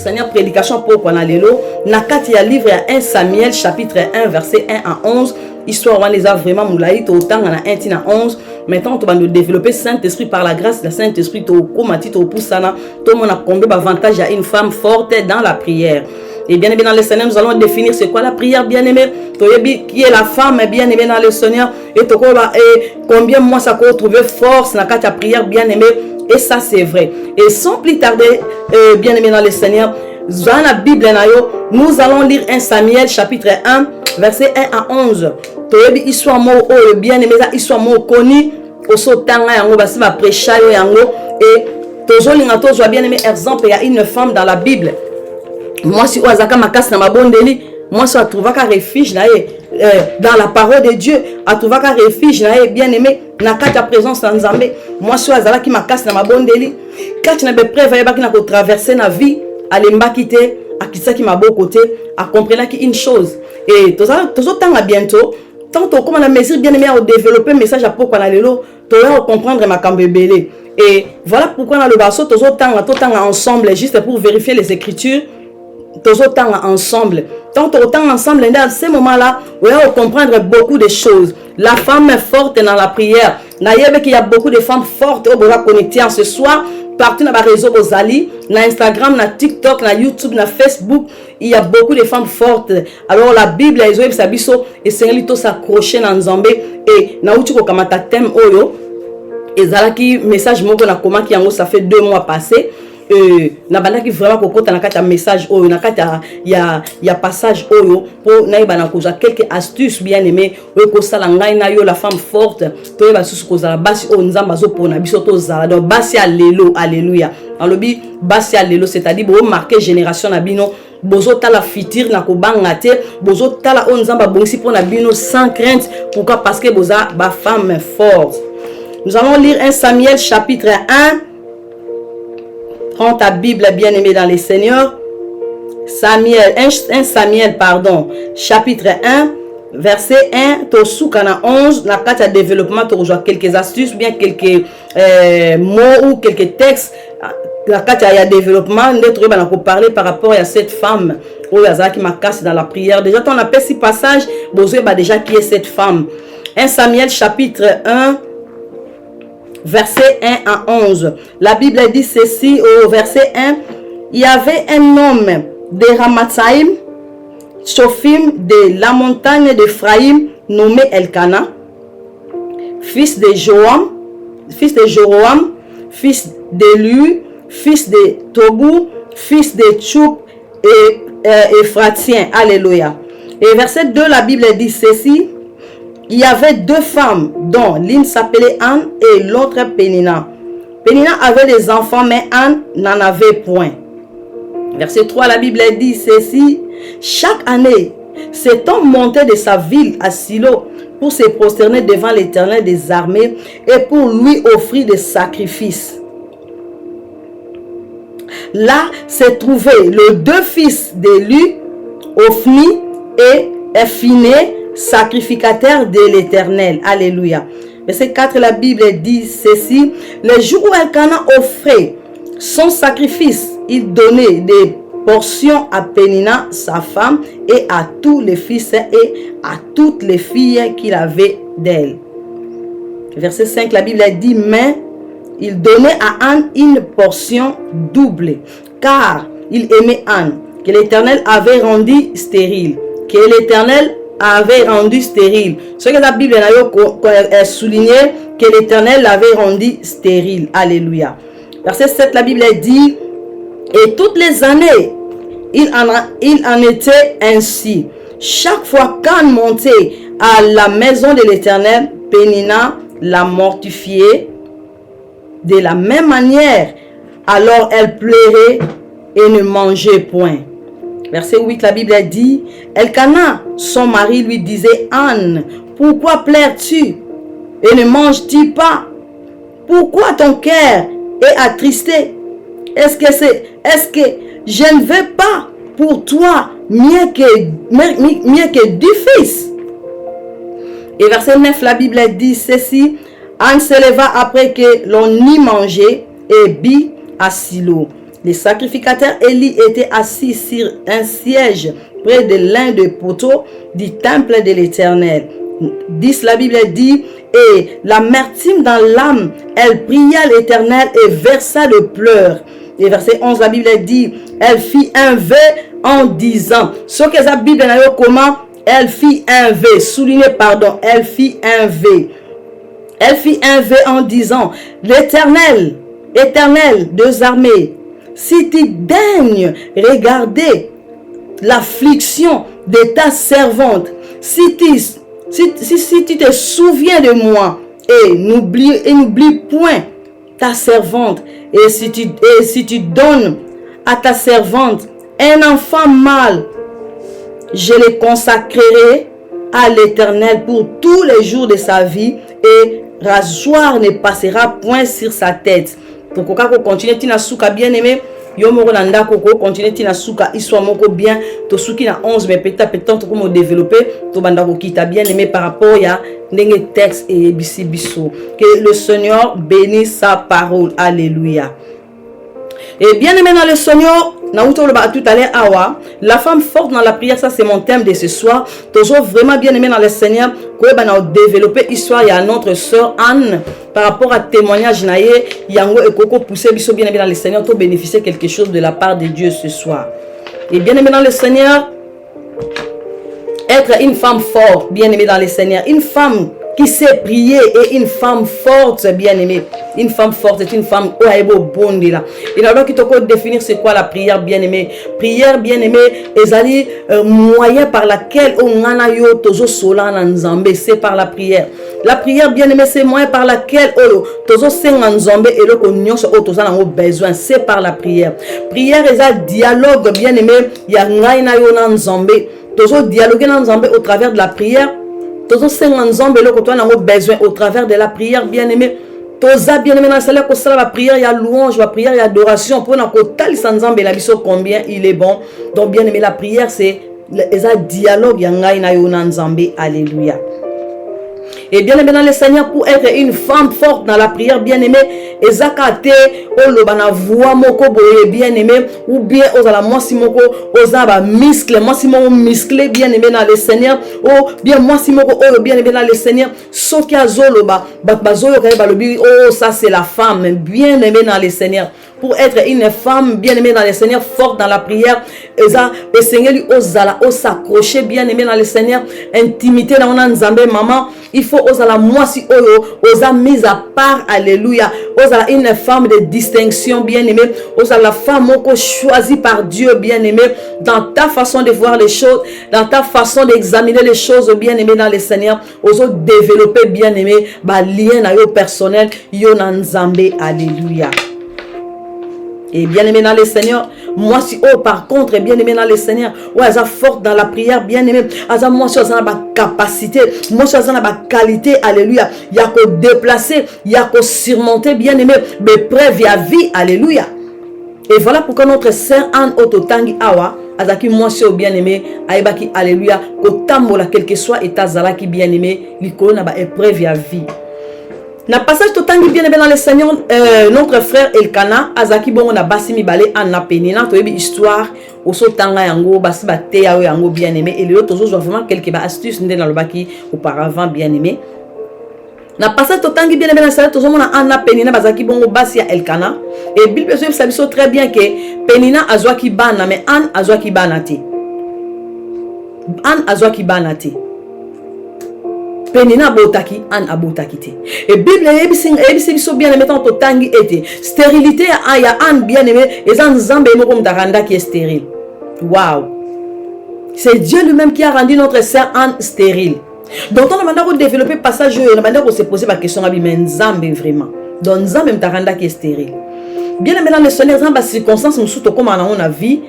Seigneur, prédication pour qu'on a l'élo. Nakati ya livre à 1 Samuel, chapitre 1, verset 1 à 11. Histoire, on les a vraiment moulaït, autant on a 1 tina 11. Maintenant, on va nous développer Saint-Esprit par la grâce de Saint-Esprit. Tout le monde a combien d'avantages à une femme forte dans la prière. Et bien aimé dans le Seigneur, nous allons définir c'est quoi la prière, bien aimé. Qui est la femme, bien aimé dans le Seigneur. Et combien moi ça peut trouver force dans la prière, bien aimé. Et ça c'est vrai. Et sans plus tarder, bien aimé dans le Seigneur, dans la Bible, nous allons lire 1 Samuel chapitre 1, verset 1 à 11. Histoire mot bien aimé, histoire mot connu. Au sotanga yango basi va prêcher yango. Et toujours l'ingato bien aimé exemple, il y a une femme dans la Bible. Moi si Oazaka makas na mabondeli, moi si atrouvaka refuge na dans la parole de Dieu, atrouvaka refuge na bien aimé na kata présence na Nzambe. Moi si Oazala ki makas na mabondeli, quand tu na be préva yeba ki na ko traverser na vie, alemba kité, akisa ki maboko côté, a comprendre ki une chose. Et toujours temps à bientôt, tant comme on a mesure bien aimé à développer message à pourquoi on a l'élo, tu vas comprendre ma cambébélé. Et voilà pourquoi on a le basso, toujours temps ensemble, juste pour vérifier les écritures. Toujours temps ensemble. Tant autant ensemble, dans ces moments-là, on va comprendre beaucoup de choses. La femme est forte dans la prière. Il y a beaucoup de femmes fortes au va connecter en ce soir. Partout dans les réseaux Bozali, dans Instagram, dans TikTok, dans YouTube, dans Facebook, il y a beaucoup de femmes fortes. Alors la Bible, ils ont sabiso et c'est un s'accrocher dans Zambé et na uti ko kamata thème oyo. Et zalaki message moko na comment qui en ça fait 2 mois passé. Na bandaki vraiment kokota na kata message oyo na kata ya passage oyo pour na ibana koza quelques astuces bien aimées oyo ko sala ngai na yo la femme forte to yeba susu koza basi o nzamba zo pona biso to zala donc basi alléluia alléluia dans le bi basi alléluia c'est-à-dire bo marquer génération na bino bozo tala fitir na ko banga te bozo tala o nzamba bongisi pona bino sans crainte pourquoi parce que boza ba femme forte. Nous allons lire 1 Samuel chapitre 1. Prends ta Bible bien aimée dans les Seigneurs. 1 Samuel, pardon, chapitre 1, verset 1, Tosukana 11, la carte de développement, tu rejoins quelques astuces, bien quelques mots ou quelques textes. La carte de développement, nous allons parler par rapport à cette femme, qui m'a cassé dans la prière. Déjà, on appelle ce passage, vous savez déjà qui est cette femme. 1 Samuel, chapitre 1, verset 1 à 11. La Bible dit ceci au verset 1. Il y avait un homme de Ramathaïm, Sophim de la montagne d'Ephraïm, nommé Elkana, fils de Joram, fils d'Élu, fils de Tobou, fils de Tchoup et Ephratien. Alléluia. Et verset 2, la Bible dit ceci. Il y avait 2 femmes, dont l'une s'appelait Anne et l'autre Pénina. Pénina avait des enfants, mais Anne n'en avait point. Verset 3, la Bible dit ceci. Chaque année, cet homme montait de sa ville à Silo pour se prosterner devant l'Éternel des armées et pour lui offrir des sacrifices. Là se trouvaient les 2 fils d'Élu, Ophni et Ephiné, sacrificateurs de l'Éternel. Alléluia. Verset 4, la Bible dit ceci. Le jour où Elkana offrait son sacrifice, il donnait des portions à Pénina, sa femme, et à tous les fils et à toutes les filles qu'il avait d'elle. Verset 5, la Bible dit, mais il donnait à Anne une portion double, car il aimait Anne, que l'Éternel avait rendu stérile. Que l'Éternel avait rendu stérile. Ce que la Bible a souligné, que l'Éternel l'avait rendu stérile. Alléluia. Verset 7, la Bible dit, et toutes les années, il en était ainsi. Chaque fois qu'Anne montait à la maison de l'Éternel, Pénina la mortifiait de la même manière. Alors elle pleurait et ne mangeait point. Verset 8, la Bible dit, Elkana, son mari, lui disait, Anne, pourquoi pleures-tu et ne manges-tu pas? Pourquoi ton cœur est attristé? Est-ce que je ne veux pas pour toi mieux que 2 fils? Et verset 9, la Bible dit ceci, Anne se leva après que l'on y mangeait et but à Silo. Le sacrificateur Élie était assis sur un siège près de l'un des poteaux du temple de l'Éternel. 10, la Bible dit, et l'amertume dans l'âme, elle pria l'Éternel et versa le pleurs. Et verset 11, la Bible dit, elle fit un vœu en disant, ce que la Bible n'a pas comment, elle fit un vœu, souligné pardon, elle fit un vœu. Elle fit un vœu en disant, l'Éternel, Éternel des armées, si tu daignes regarder l'affliction de ta servante, si tu te souviens de moi et n'oublie point ta servante, et si tu donnes à ta servante un enfant mâle, je le consacrerai à l'Éternel pour tous les jours de sa vie, et rasoir ne passera point sur sa tête. Pour qu'on continue, tina souka bien aimé. Yo moko nanda koko continue tina souka histoire moko bien. To souki na 11 mais peut-être comment développer. To banda ko kita bien aimé par rapport ya ndenge texte et bisi biso. Que le Seigneur bénisse sa parole. Alléluia. Et bien aimé dans le Seigneur, tout à l'heure, la femme forte dans la prière, ça c'est mon thème de ce soir. Toujours vraiment bien aimé dans le Seigneur, qu'on a développé histoire. Il y a notre soeur Anne par rapport à témoignage naïe, yango et koko poussé biso bien aimé dans le Seigneur, pour bénéficier quelque chose de la part de Dieu ce soir. Et bien aimé dans le Seigneur, être une femme forte, bien aimée dans le Seigneur, une femme qui sait prier et une femme forte, bien aimée. Une femme forte est une femme où elle est bonne là. Il a qui te définir c'est quoi la prière bien aimée. Prière bien aimée, ezali moyen par laquelle on a yo tozo sola na nzambe, c'est par la prière. La prière bien aimée c'est moyen par laquelle tozo senga nzambe et le nyonso tozo na besoin, c'est par la prière. Prière est un dialogue bien aimé, ya ngai na yo na nzambe. Tozo dialoguer na nzambe au travers de la prière. Tozo senga nzambe le ko na besoin au travers de la prière bien aimé. Toza bien aimé dans cela que ça la prière, il y a louange, la prière, il y a adoration. Pour na kotal sanzambe la biso combien il est bon. Donc bien aimé la prière c'est un dialogue ya ngai na yo na nzambe. Alléluia. Et bien aimé dans le Seigneur, pour être une femme forte dans la prière, bien aimé, ezakate olobana voix moko boye bien aimé, ou bien ozala mwasi moko ozaba muscle, mwasi moko musclé bien aimé dans le Seigneur, ou bien mwasi moko olo bien aimé dans le Seigneur, soki azoloba bazoyo kaye balobi oh ça c'est la femme bien aimée dans le Seigneur. Pour être une femme bien aimée dans le Seigneur, forte dans la prière, le Seigneur lui osala, s'accrocher bien aimé dans le Seigneur, intimité dans un nzambe maman, il faut osala moi si osa mise à part, alléluia, osala une femme de distinction bien aimée, osala la femme choisie par Dieu bien aimé, dans ta façon de voir les choses, dans ta façon d'examiner les choses bien aimé dans le Seigneur, osa développer bien aimé, lien na yo personnel, yo na nzambe, alléluia. Et bien aimé dans le Seigneur, moi si par contre bien aimé dans le Seigneur, ouais ça forte dans la prière bien aimé, ça moi si ça a capacité, moi si ça a qualité, alléluia, il y a qu'à déplacer, il y a qu'à surmonter bien aimé, mais preuve à vie, alléluia. Et voilà pourquoi notre sœur Anne Ototangi Awa azaki moi si bien aimé, aibaki alléluia, ko tambola quel que soit état zalaki bien aimé, likolo na ba épreuve à vie. Na passage totangi bien aimé dans le Seigneur, notre frère Elkana azaki bongo na basi mibale Anna Penina toyebi histoire oso tanga yango basi ba te yawe yango bien aimé et le tozo vraiment quelques astuces ndé dans le baki auparavant bien aimé. Na passage totangi bien aimé dans le Seigneur tozo mona Anna Penina bazaki bongo basi ya Elkana et Bible peut savoir très bien que Penina azwaki bana mais Anne azwaki bana te. Anne azwaki bana te. Penina botaki, Anne abotaki te. Et Bible ebisi biso bien aimé tant totangi ete. Stérilité ya Anne bien aimé, et ça nzambe moko mdaranda qui est stérile. Waouh. C'est Dieu lui-même qui a rendu notre sœur Anne stérile. Donc on a maintenant développer passage, on a maintenant se poser la question abi mais nzambe vraiment. Donc nzambe mdaranda qui est stérile. Bien aimé dans le Seigneur, dans les circonstances nous surtout comme on a vu.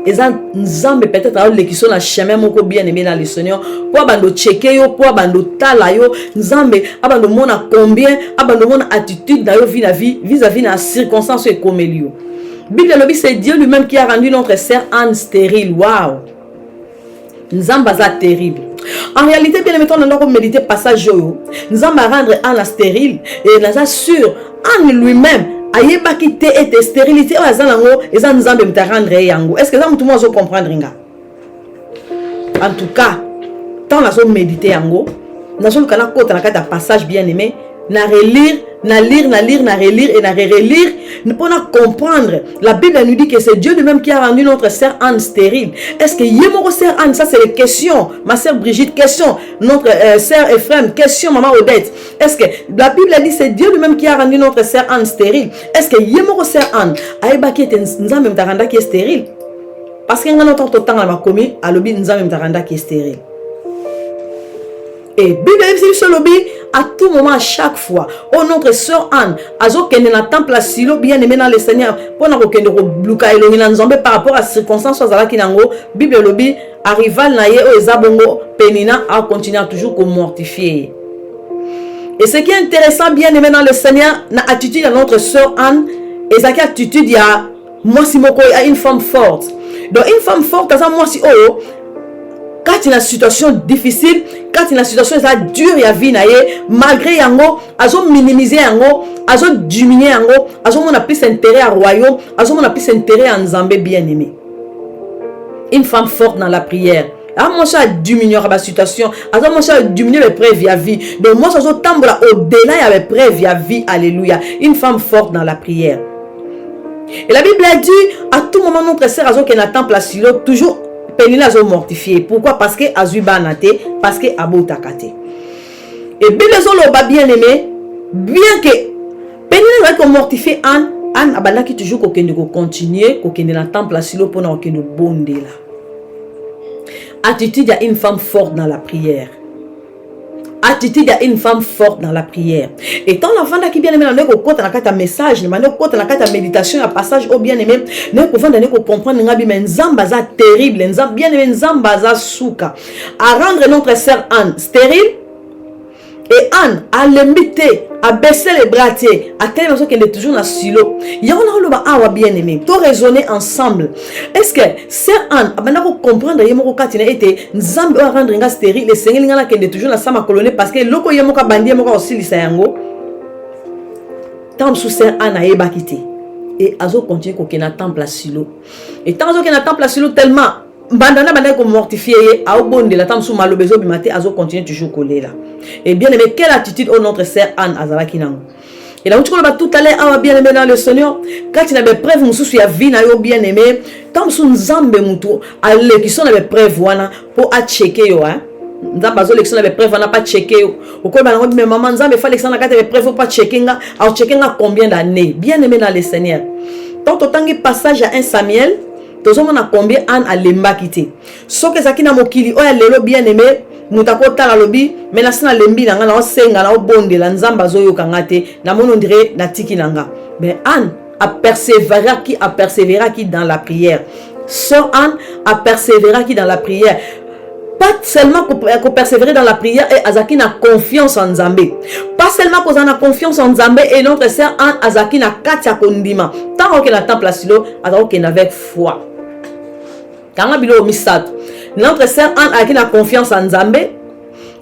Et ça nzambe peut-être à les qui sont na chemin moko bien aimé dans le Seigneur pour abando checker yo pour abando tala yo nzambe abando mona combien abando mona attitude dans yo vie vis-à-vis na circonstances et comme lui. Bible le c'est Dieu lui-même qui a rendu notre sœur Anne stérile. Waouh. Nzamba za terrible. En réalité bien mettons dans méditer passage yo nzamba rendre Anne stérile et na sûr Anne lui-même ayeba ki te ete stérilité o azalango eza nzambe mta rendre yango. Est-ce que ça tout le monde comprendre nga? En tout cas, tant la zone méditer yango, na zone kana kota na kata passage bien aimé, na relire, na lire et na relire, nous pouvons comprendre. La Bible nous dit que c'est Dieu lui-même qui a rendu notre sœur Anne stérile. Est-ce que yemoro sœur Anne, ça c'est les questions. Ma sœur Brigitte, question. Notre sœur Ephraim, question. Maman Odette. Est-ce que la Bible dit c'est Dieu lui-même qui a rendu notre sœur Anne stérile? Est-ce que yemoro sœur Anne, aïba qui est nzambe mtaranda qui est stérile? Parce qu'il y a un autre temps à ma commis, à l'obi nzambe mtaranda qui est stérile. Et Bible dit sur l'obi à tout moment, à chaque fois. Oh, notre sœur Anne, azo kende na temple à Silo, bien aimé dans le Seigneur, pour nous kende ko bluka elongi na nzambe par rapport à circonstances à qui nango, Bible lobi arrival na ye o ezabongo penina a continuer toujours comme mortifier. Et ce qui est intéressant, bien aimé dans le Seigneur, na attitude de notre sœur Anne, et cette attitude il y a moi si moko a une femme forte. Donc une femme forte, ça moi si oh quand il y a une situation difficile, quand il y a une situation dure, il y a vie malgré yango, azo minimiser yango, azo diminuer yango, azo mon a plus intérêt à royaume, azo mon a plus intérêt à Nzambe bien aimé. Une femme forte dans la prière. Ah moi ça diminuer la situation, azo moi ça diminuer les preuves via vie. Donc moi ça zo tambola au-delà il y avait preuve via vie. Alléluia. Une femme forte dans la prière. Et la Bible a dit à tout moment notre sœur azo qui n'attend pas Silo toujours Penina zo mortifié. Pourquoi? Parce que azuba nate, parce que abota kate. Et Bible ba bien aimé, bien que Penina va mortifié Anne abana qui toujours ko kende ko continuer ko kende na temple à Silo pour na ko kende bonde là. Attitude à une femme forte dans la prière. Attitude à une femme forte dans la prière. Et tant l'enfant qui bien aimé dans le côté na kata message, na côté na kata méditation, un passage au bien aimé, ne pouvant donner ko comprendre ngabi men nzambaza terrible, nzamba bien aimé nzambaza souka. À rendre notre sœur Anne stérile. Et Anne a limité, a baissé les bras, à telle façon qu'elle est toujours dans Silo. Il y a un bien aimé. Tout raisonner ensemble. Est-ce que sœur Anne, maintenant vous comprendre, il y a un cas qui a été nzambe a rendre un stérile, les seigneurs qui est toujours dans sa colonie parce que l'oko y a un bandit aussi lisayango. Tant sous sœur Anne a ébakité. Et azo continue qu'on a temple à Silo. Et tant qu'on a temple à Silo tellement bandana ko mortifié a bonde la tam sous malobezo bimate azo continue toujours collé là. Et bien aimé, quelle attitude au notre sœur Anne azalaki nango. Et là où tu connais tout à l'heure bien aimé dans le Seigneur quand il avait preuve musu ya vie na yo bien aimé tam sous nzambe mutu ale qui sont avait preuve wana pour a checker yo hein. Nzamba zo lection avait preuve wana pas checker yo. Au quoi bango mais maman nzambe fa lection na kata avait preuve pas checker nga a checker nga combien d'années bien aimé dans le Seigneur. Tant autant que passage à 1 Samuel tous on a combien Anne a lemba quitté. So que ça qui na mokili oya lelo bien aimé mutako tala lobi mais na sina lembi nanga na osenga na obonde la nzamba zo yo kangate na mono ndire na tiki nanga. Mais Anne a persévéré qui dans la prière. Sœur Anne a persévéré qui dans la prière. Pas seulement qu'on persévérer dans la prière et Azaki n'a confiance en Nzambe. Pas seulement qu'on a confiance en Nzambe et notre sœur Anne Azaki n'a katia kondima. Tant qu'on a temple à Silo, Azaki n'a avec foi. Quand on a bilo misat, notre sœur Anne Azaki n'a confiance en Nzambe.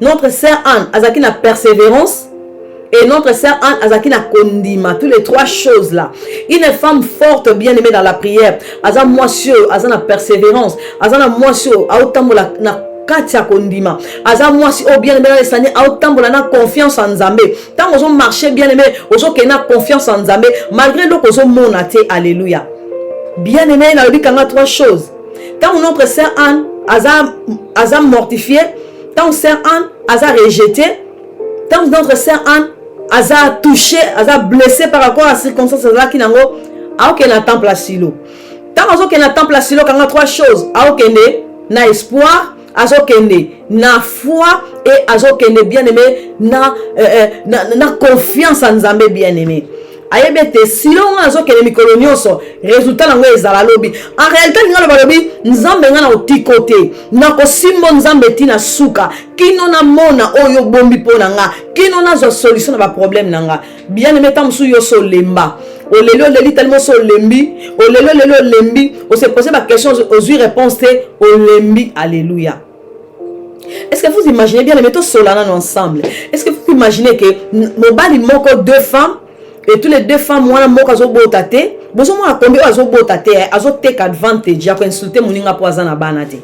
Notre sœur Anne Azaki n'a persévérance. Et notre sœur Anne Azaki n'a kondima. Toutes les trois choses là. Une femme forte, bien aimée dans la prière. Azan moissio, Azan a persévérance. Azan moissio, autant la katia kondima. Azan moissio, bien aimé dans les années, autant la confiance en Nzambe. Tant qu'on marché bien aimé, on qu'on a confiance en Nzambe. Malgré l'eau qu'on monate, alléluia. Bien aimé, il a dit qu'on a trois choses. Tant notre sœur Anne Azan mortifié. Tant sœur Anne Azan rejeté. Tant notre sœur Anne Aza touché, Aza blessé par rapport à ces circonstances là qui n'ont aucun temple à Silo. Tant qu'on a temple à Silo, qu'on a trois choses. Aucun na espoir, aucun na foi et aucun bien aimé na confiance en Nzambe bien aimé. Ayebete Silo azo kene mikolo nyonso résultat nango ezala lobi. En réalité ngalo balobi Nzambe ngana otikote na ko simbo Nzambe tina suka kino na mona oyo bombi pona nga kino na zo solution na ba problème nanga bien aimé tamsu yo so lemba o lelo leli tellement so lembi o lelo lembi o se poser la question aux réponses o lembi alléluia. Est-ce que vous imaginez bien aimé to solana ensemble? Est-ce que vous imaginez que mobali moko deux femmes et tous les deux femmes wana moko azobota te bozo mona kombe azobota te azo take advantage ya ko insulter moninga po azana bana te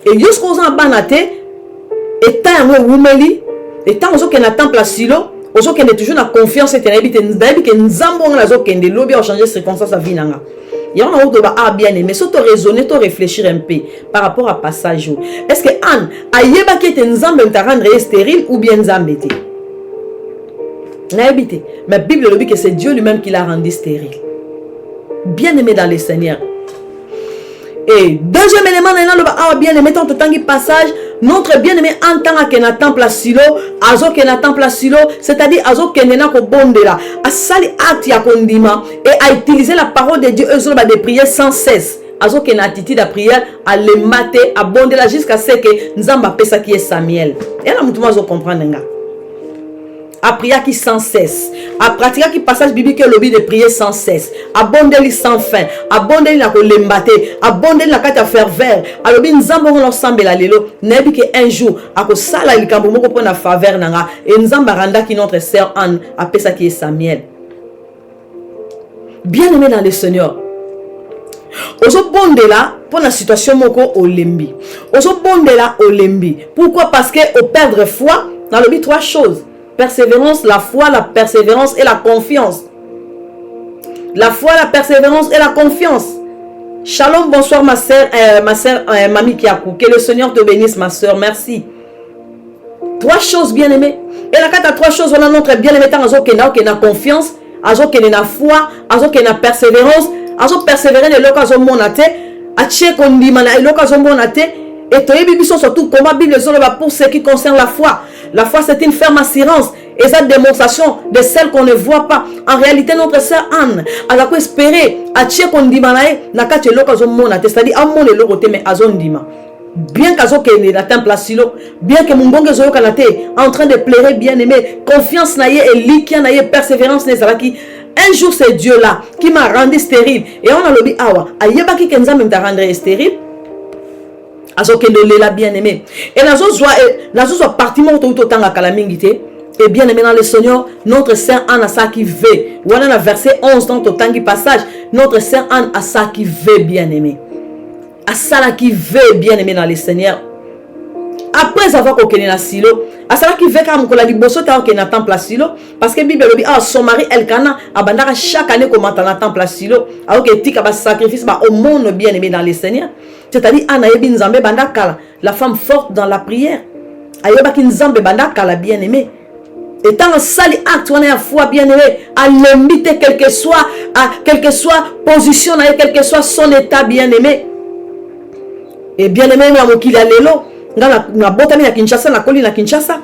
et jusqu'aux ans bana te et tant yango wumeli et tant ozo ke na temple asilo ozo ke toujours na confiance et na bité ndabi ke nzambo nga azo kende lobi a changer circonstance à vie nanga ya on a auto ba bien aimé so to raisonner to réfléchir un peu par rapport à passage est-ce que Anne ayeba ki te nzambe ta rendre stérile ou bien nzambe te na habité mais Bible le dit que c'est Dieu lui-même qui l'a rendu stérile. Bien aimé dans le Seigneur. Et deuxième élément, bien aimé dans le passage, notre bien aimé en tant que na temple à silo, azo que na temple à silo, c'est-à-dire azo que na ko bondela, a sali acte ya kondima et a utilisé la parole de Dieu eux de prier sans cesse. Azo que na attitude à prière, à le mater, à bondela jusqu'à ce que nzamba pesa qui est Samuel. Et là mutumo zo comprendre nga. À prier qui sans cesse, à pratiquer qui passage biblique lobby de prier sans cesse, à bondeli sans fin, à bondeli na ko lembate, à bondeli na kata ferveur, à lobby nzambo on ensemble la lelo, nebi que un jour à ko sala likambo moko pour na faveur nanga et nzamba randa qui notre sœur Anne a pesa qui est Samuel. Bien aimé dans le Seigneur. Ozo bondela pour la situation moko olembi. Ozo bondela olembi. Pourquoi? Parce que au perdre foi, dans le but trois choses. Persévérance, la foi, la persévérance et la confiance. La foi, la persévérance et la confiance. Shalom, bonsoir ma soeur, Mamie Kiakou. Que le Seigneur te bénisse ma soeur, merci. Trois choses bien aimées. Et la carte à trois choses, on a notre bien aimé tant que na confiance, azo que na foi, azo que na persévérance, azo persévérer ne l'occasion monate, a tché kondima na l'occasion monate. Et toi, Bible surtout comment Bible pour ce qui concerne la foi. La foi, c'est une ferme assurance et cette démonstration de celle qu'on ne voit pas. En réalité, notre sœur Anne, elle a espéré à tché qu'on dit manae na kache l'occasion monate, c'est-à-dire à mon locoté mais à zondima. Bien qu'azo que na temple asilo, bien que mon bonge zoyo kanate en train de pleurer bien aimé, confiance naie et likia naie persévérance nezalaki. Un jour c'est Dieu là qui m'a rendu stérile et on a le dit awa ayeba ki kenza même ta rendre stérile. Azo que le bien aimé et nazo soit parti mon tout autant à calamité et bien aimé dans le Seigneur notre sœur Anne a ça qui veut voilà le verset 11 dans autant qui passage notre sœur Anne a ça qui veut bien aimé à ça qui veut bien aimé dans le Seigneur après avoir coquillé na silo à ça qui veut comme qu'on a dit bosso tant que na temple silo parce que Bible dit ah son mari Elkana abandara chaque année comment na temple silo alors que tika ba sacrifice ba au monde bien aimé dans le Seigneur. C'est-à-dire, Anaïbi Nzambe Bandakala, la femme forte dans la prière. Ayobaki Nzambe Bandakala, bien aimé. Et dans le sali acte, on est à foi bien aimé. À l'imiter, quelle que soit position, quel que soit son état bien aimé. Et bien aimé, il a l'élo. Na botami na Kinshasa, na koli na Kinshasa.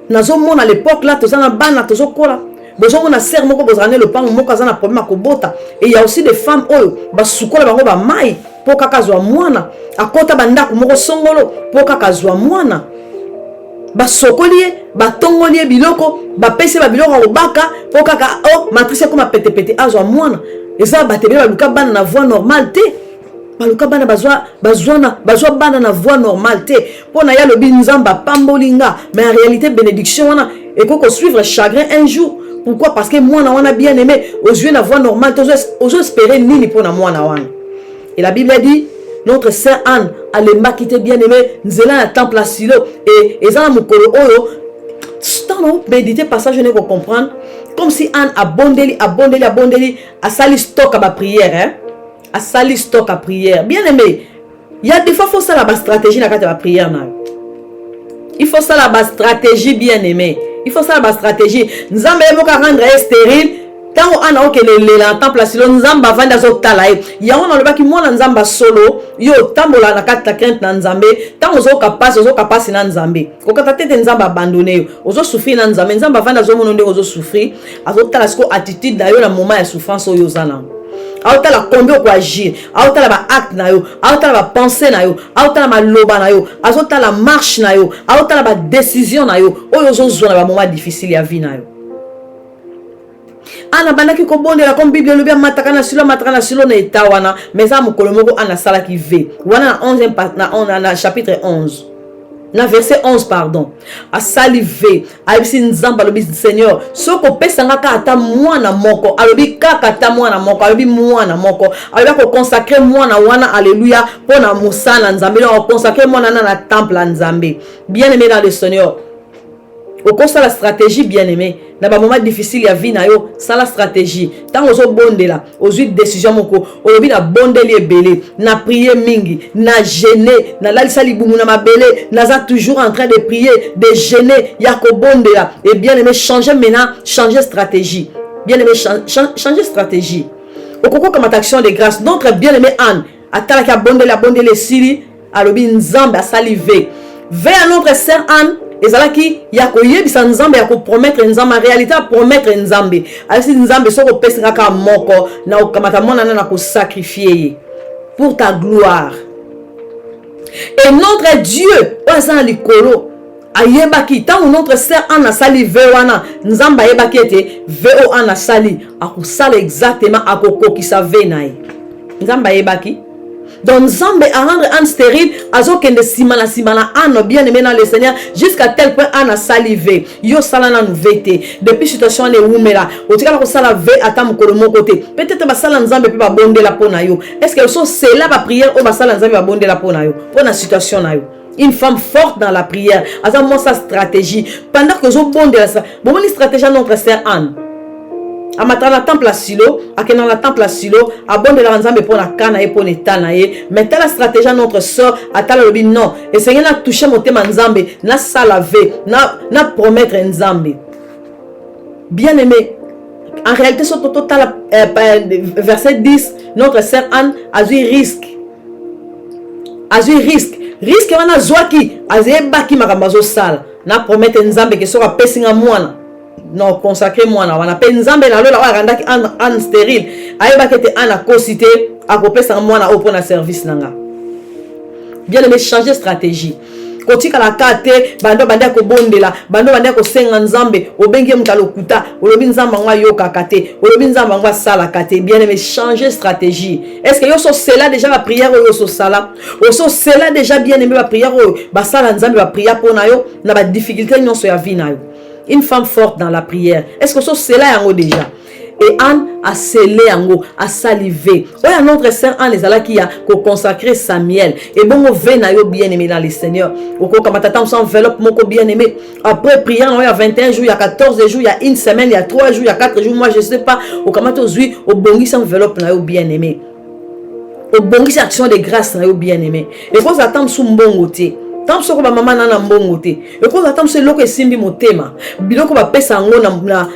Nazo mon à l'époque là, tous en ban, tous au kola. Besoin on a serre moko bozane le pan moko azana problème à kobota. Et il y a aussi des femmes oh, ba sukola bango ba mai. Pour kakazwa mwana akota bandako moko songolo pour kakazwa mwana ba sokolie ba tongolie biloko ba pese ba biloko obaka pour kaka oh matrice comme pete azwa mwana eza ba tebe ba luka bana na voie normale te ba luka bana bazwa bana na voie normale te pona ya lobi nzamba pambolinga mais en réalité bénédiction wana et qu'on suivre chagrin un jour. Pourquoi? Parce que mwana wana bien aimé aux yeux na voie normale aux espérer nini pona mwana wana. Et la Bible dit, notre sœur Anne, elle est maquillée bien aimée, nous allons à temple à silo, et ça m'a tant méditer passage, je ne peux comprendre, comme si Anne a bondeli, a sali stock à ma prière, hein, a sali stock à prière. Bien aimé, il y a des fois, il faut ça la stratégie dans la prière. Il faut ça la stratégie, bien aimé. Il faut ça la stratégie. Nous allons rendre stérile. Tant on a que le temple à silo nzamba vanda zo talae ya on a le baki mwana nzamba solo yo tambola na kata crainte na nzambe tant ozo kapasi na nzambe kokata tete nzamba abandonné ozo souffrir na nzambe nzamba vanda zo mono nde ozo souffrir azo tala sko attitude na yo na moment ya souffrance oyo zana aotala combien ko agir aotala ba acte na yo aotala ba pensée na yo aotala ma loba na yo azotala marche na yo aotala ba décision na yo oyo zo zo na ba moment difficile ya vie na yo. Ana bandaki ko bondela comme Bible le bien mataka na silo na etawana mais ça mokolo moko ana sala ki ve wana na 11e na chapitre 11 na verset 11 pardon asali ve ayebisi nzambe alobi Seigneur soko pesanga ka ata mwana moko alobi kaka ata mwana moko alobi mwana moko alobi ko consacrer mwana wana alléluia pona musala nzambe na consacrer mwana na temple nzambe bien aimé dans le Seigneur au cours la stratégie bien aimé na ba moment difficile ya vie na yo ça la stratégie tant ozo bondela ozu décision moko olobi na bondeli ebele na prier mingi na jeûner na lalisa libumu na mabele na za toujours en train de prier de jeûner ya ko bondela et bien aimé changer maintenant changer stratégie bien aimé changer stratégie okoko comme action de grâce notre bien aimé Anne atala ka bondela sili alobi nzambe asalive ve à notre sœur Anne ezalaki ya koyebisa nzambe ya kopromettre nzambe en réalité promettre nzambe alisi nzambe soko pesa kaka moko na okamata mona na ko sacrifier pour ta gloire et notre Dieu oza likolo ayebaki tant notre sœur Anna sali vewana nzambe ayebaki ete veo Anna sali akusala exactement akokokisa venae nzambe ayebaki donc nzambe a rendre Anne stérile azokende simana Anne bien aimé dans le Seigneur jusqu'à tel point Anne salivé yo sala na nouvelle depuis situation ne wumela otikala ko sala ve ata mokolo moko te peut-être ba sala nzambe pe ba bondela pona yo est-ce que so c'est là ba prière o ba sala nzambe ba bondela pona yo pona situation na yo une femme forte dans la prière azamo sa stratégie pendant que zo bondela ça bon une stratégie notre sœur Anne amata na temple à Silo akena na temple à Silo abonde la nzambe pour na kana et pour netana ye mais la stratégie notre sœur atala lobi non et Seigneur na toucher motema nzambe na salave na promettre nzambe bien aimé en réalité sur total verset 10 notre sœur Anne a eu risque wana zwaki azebaki makambazo sala na promettre nzambe que sera pesinga mwana non consacré mwana wana pe nzambe na lola wakandaki Anne stérile ayebaki ete Anne akosite akopesa mwana opo na service nanga bien aimé changer stratégie kotika la kate bando bande ko bondela bando bande ko senga nzambe obengi mutalokuta olobi nzamba ngwa yoka kate olobi nzamba ngwa sala kate bien aimé changer stratégie est-ce que yo so cela déjà la prière yo so sala o so cela déjà bien aimé la prière ba sala nzambe ba prière pona yo na ba difficulté nyonso ya vie na yo une femme forte dans la prière est-ce que so cela yango déjà et Anne a scellé yango a salivé oya notre sœur Anne ezalaki ya ko consacrer Samuel et bongo vena yo bien aimé dans le Seigneur oko kamata tam son enveloppe moko bien aimé après prière il y a 21 jours il y a 14 jours il y a une semaine il y a 3 jours il y a 4 jours moi je sais pas au kamata ozui au bongi son enveloppe na yo bien aimé au bongi action de grâce na yo bien aimé et quand attend sous mbongo té tant soko ba mama na mbongo te et ko attend se loko esimbi motema biloko ba pesa ngo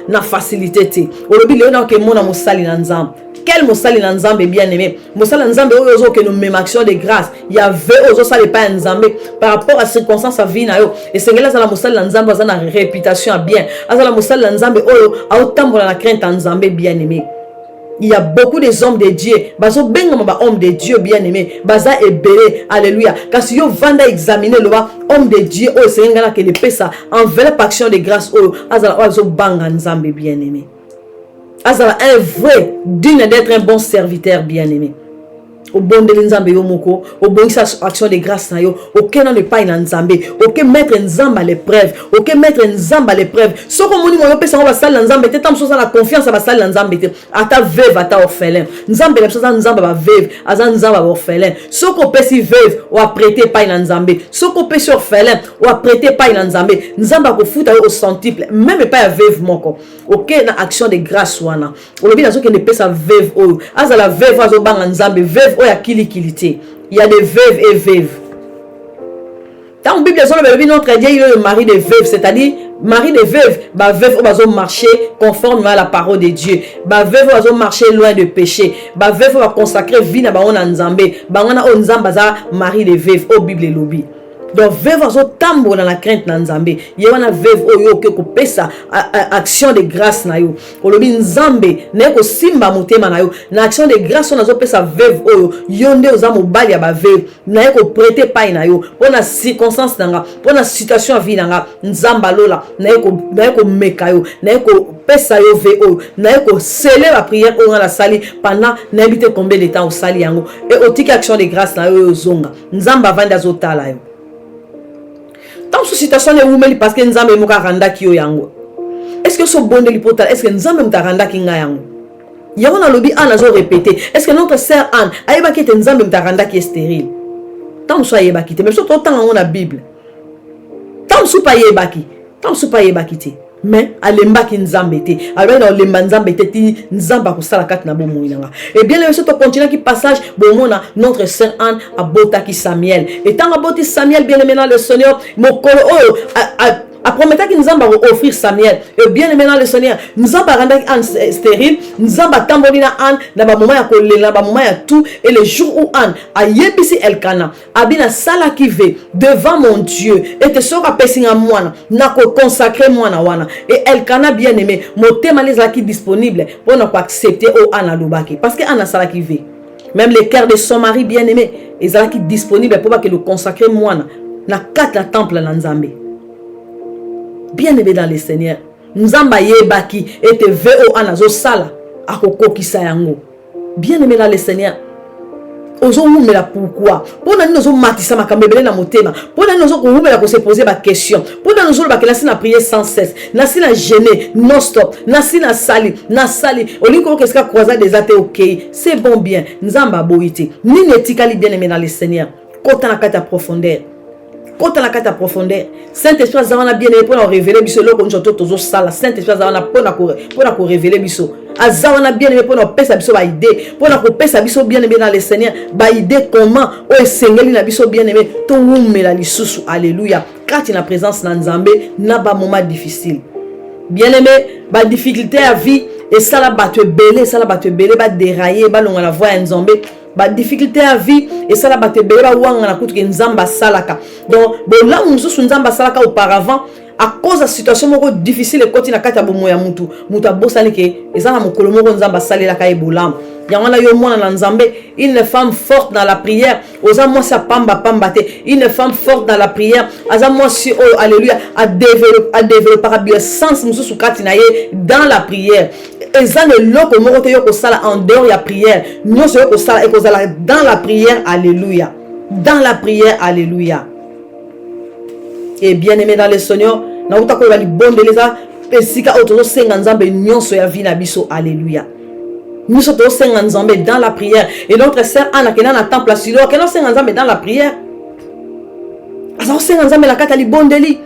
na facilité te olobi le na ke mona mosali na nzambe quel mosali na nzambe bien aimé mosali na nzambe oyo zo ke no même action de grâce il y avait ozo sali pas nzambe par rapport à circonstances à vie na yo et sengela za la mosali na nzambe za na réputation bien azala mosali na nzambe oyo a otambola na crainte en nzambe bien aimé. Il y a beaucoup des hommes de Dieu. Bazo bengama ba homme de Dieu bien aimé. Baza ebele. Alléluia. Car si yo vanda examiner le homme de Dieu oh c'est ngana que le pesa enveloppe action de grâce oh azala bazo banga nzambe bien aimé. Azala un vrai digne d'être un bon serviteur bien aimé. Au bon de nzambe yo moko au bon action de grâce na yo aucun ne pas na nzambe aucun mettre nzambe à l'épreuve aucun mettre nzambe à l'épreuve soko moni mo yo pesa ba sala nzambe te tam so la confiance ba sala nzambe te ata veuve ata orphelin nzambe la so nzambe ba veuve azan nzambe ba orphelin soko pesi veuve ou prêter pas na nzambe soko pesi orphelin ou prêter pas na nzambe nzambe ko futa au centuple même pas veuve moko aucun na action de grâce wana olobi na so ke ne pesa veuve o azala veuve azo banga nzambe veuve il y a des veuves et veuves. Dans la Bible, notre Dieu il est le mari des veuves, c'est-à-dire mari des veuves, bah veuve va marcher conforme à la parole de Dieu. Bah veuve va marcher loin de péché. Bah veuve va consacrer vie na ba on nzambe. Bah on a nzamba za mari des veuves au Bible lobby. Donc veuve va tambo dans la crainte na nzambe. Yewana veuve oyo ke ko pesa action de grâce na yo. Olobi nzambe ne ko simba motema na yo. Na action de grâce on a zo pesa veuve oyo yonde oza mobali ya ba veuve. Na ko prêter paille na yo. Pona circonstance nanga, pona situation à vie nanga, nzamba lola na ko meka yo, na ko pesa yo ve oyo, na ko sceller la prière on la sali pendant n'habite combien de temps au sali yango. Et otiki action de grâce na yo zonga. Nzamba vanda zo tala yo. tant que situation est oumeli parce que nzambe moka randa ki yo yango. Est-ce que ce bon de l'hypothèse, est-ce que nzambe mta randa ki nga yango? Yango na lobi Anne a répété. Est-ce que notre sœur Anne ayeba ki te nzambe mta randa ki est stérile? Tant que ayeba ki te, même surtout tant dans la Bible. Tant que pas ayeba ki, tant que pas ayeba ki te. Mais alemba ki nzambe te. Alors dans lemba nzambe te ti nzamba ko sala kat na bomo inanga. Et bien le surtout continue qui passage bomona notre sœur Anne a botaki Samuel. Et tant a boti Samuel bien aimé dans le Seigneur, mokolo a promettait qu'il nous a offrir Samuel. Et bien aimé dans le Seigneur, nous avons rendu Anne stérile, nous avons tambourina Anne, dans le moment il y a tout. Et le jour où Anne a yébisi Elkana, a bien sala qui veut devant mon Dieu, et te sera pessin à moi, n'a consacré moi na wana. Et Elkana bien aimé, mon thème est qui disponible pour ne pas accepter au Anne Lubaki. Parce que Anne a sala qui veut. Même le cœur de son mari bien aimé, ils sont qui disponible pour pas que le consacrer moi na quatre la temple na Nzambe. Bien aimé dans le Seigneur, nous avons baki et te veo anazo sala akoko kisayango. Bien aimé dans le Seigneur, ozo mumela pourquoi? Pour nous nous matisa makambebele na motema. Pour nous nous mumela ko se poser ba question. Pour nous nous ba que na prier sans cesse, na sina gêner non stop, na sina sali, na sali. Oliko qu'est-ce qu'a croisé des athées OK. C'est bon bien. Nous avons boité. Ni netikali bien aimé dans le Seigneur. Quand on a kata profondeur. Quand on a la profondeur, Saint-Esprit a bien aimé pour nous révéler biso lo konjo tozo sala. Saint-Esprit a pour révéler biso. Azana bien aimé pour nous pesa biso ba idée, pour nous pesa biso bien aimé dans le Seigneur, ba idée comment o esengeli na biso bien aimé to umela lisusu. Alléluia. Quand il a présence dans Nzambe, na ba moment difficile. Bien aimé, ba difficulté à vie et ça la battu belé, ba dérailler, ba longa la voix Nzambe. Ba difficulté à vie et ça la batte bela wanga na kutu ke nzamba salaka. Donc là où nous nzamba salaka auparavant à cause de la situation moko difficile et continue na kata bomo ya mutu bosani ke ezana mokolo moko nzamba salela ka ebolam. Yangana yo mwana na Nzambe, une femme forte dans la prière. Oza moi sa pamba te. Une femme forte dans la prière. Aza moi si oh alléluia a développer par bien sens mususu kati na ye dans la prière. Ezana loko moko te yo ko sala en dehors ya prière. Nous se ko sala e ko sala dans la prière. Alléluia. Dans la prière. Alléluia. Et bien aimé dans le Seigneur, na uta ko bali bonde leza pesika otozo senga Nzambe nyonso ya vie na biso. Alléluia. Nous sommes tous ensemble dans la prière. Et notre sœur Anna qui est dans le temple à Silo, qui est ensemble dans la prière. Alors, c'est ensemble la katali bondeli.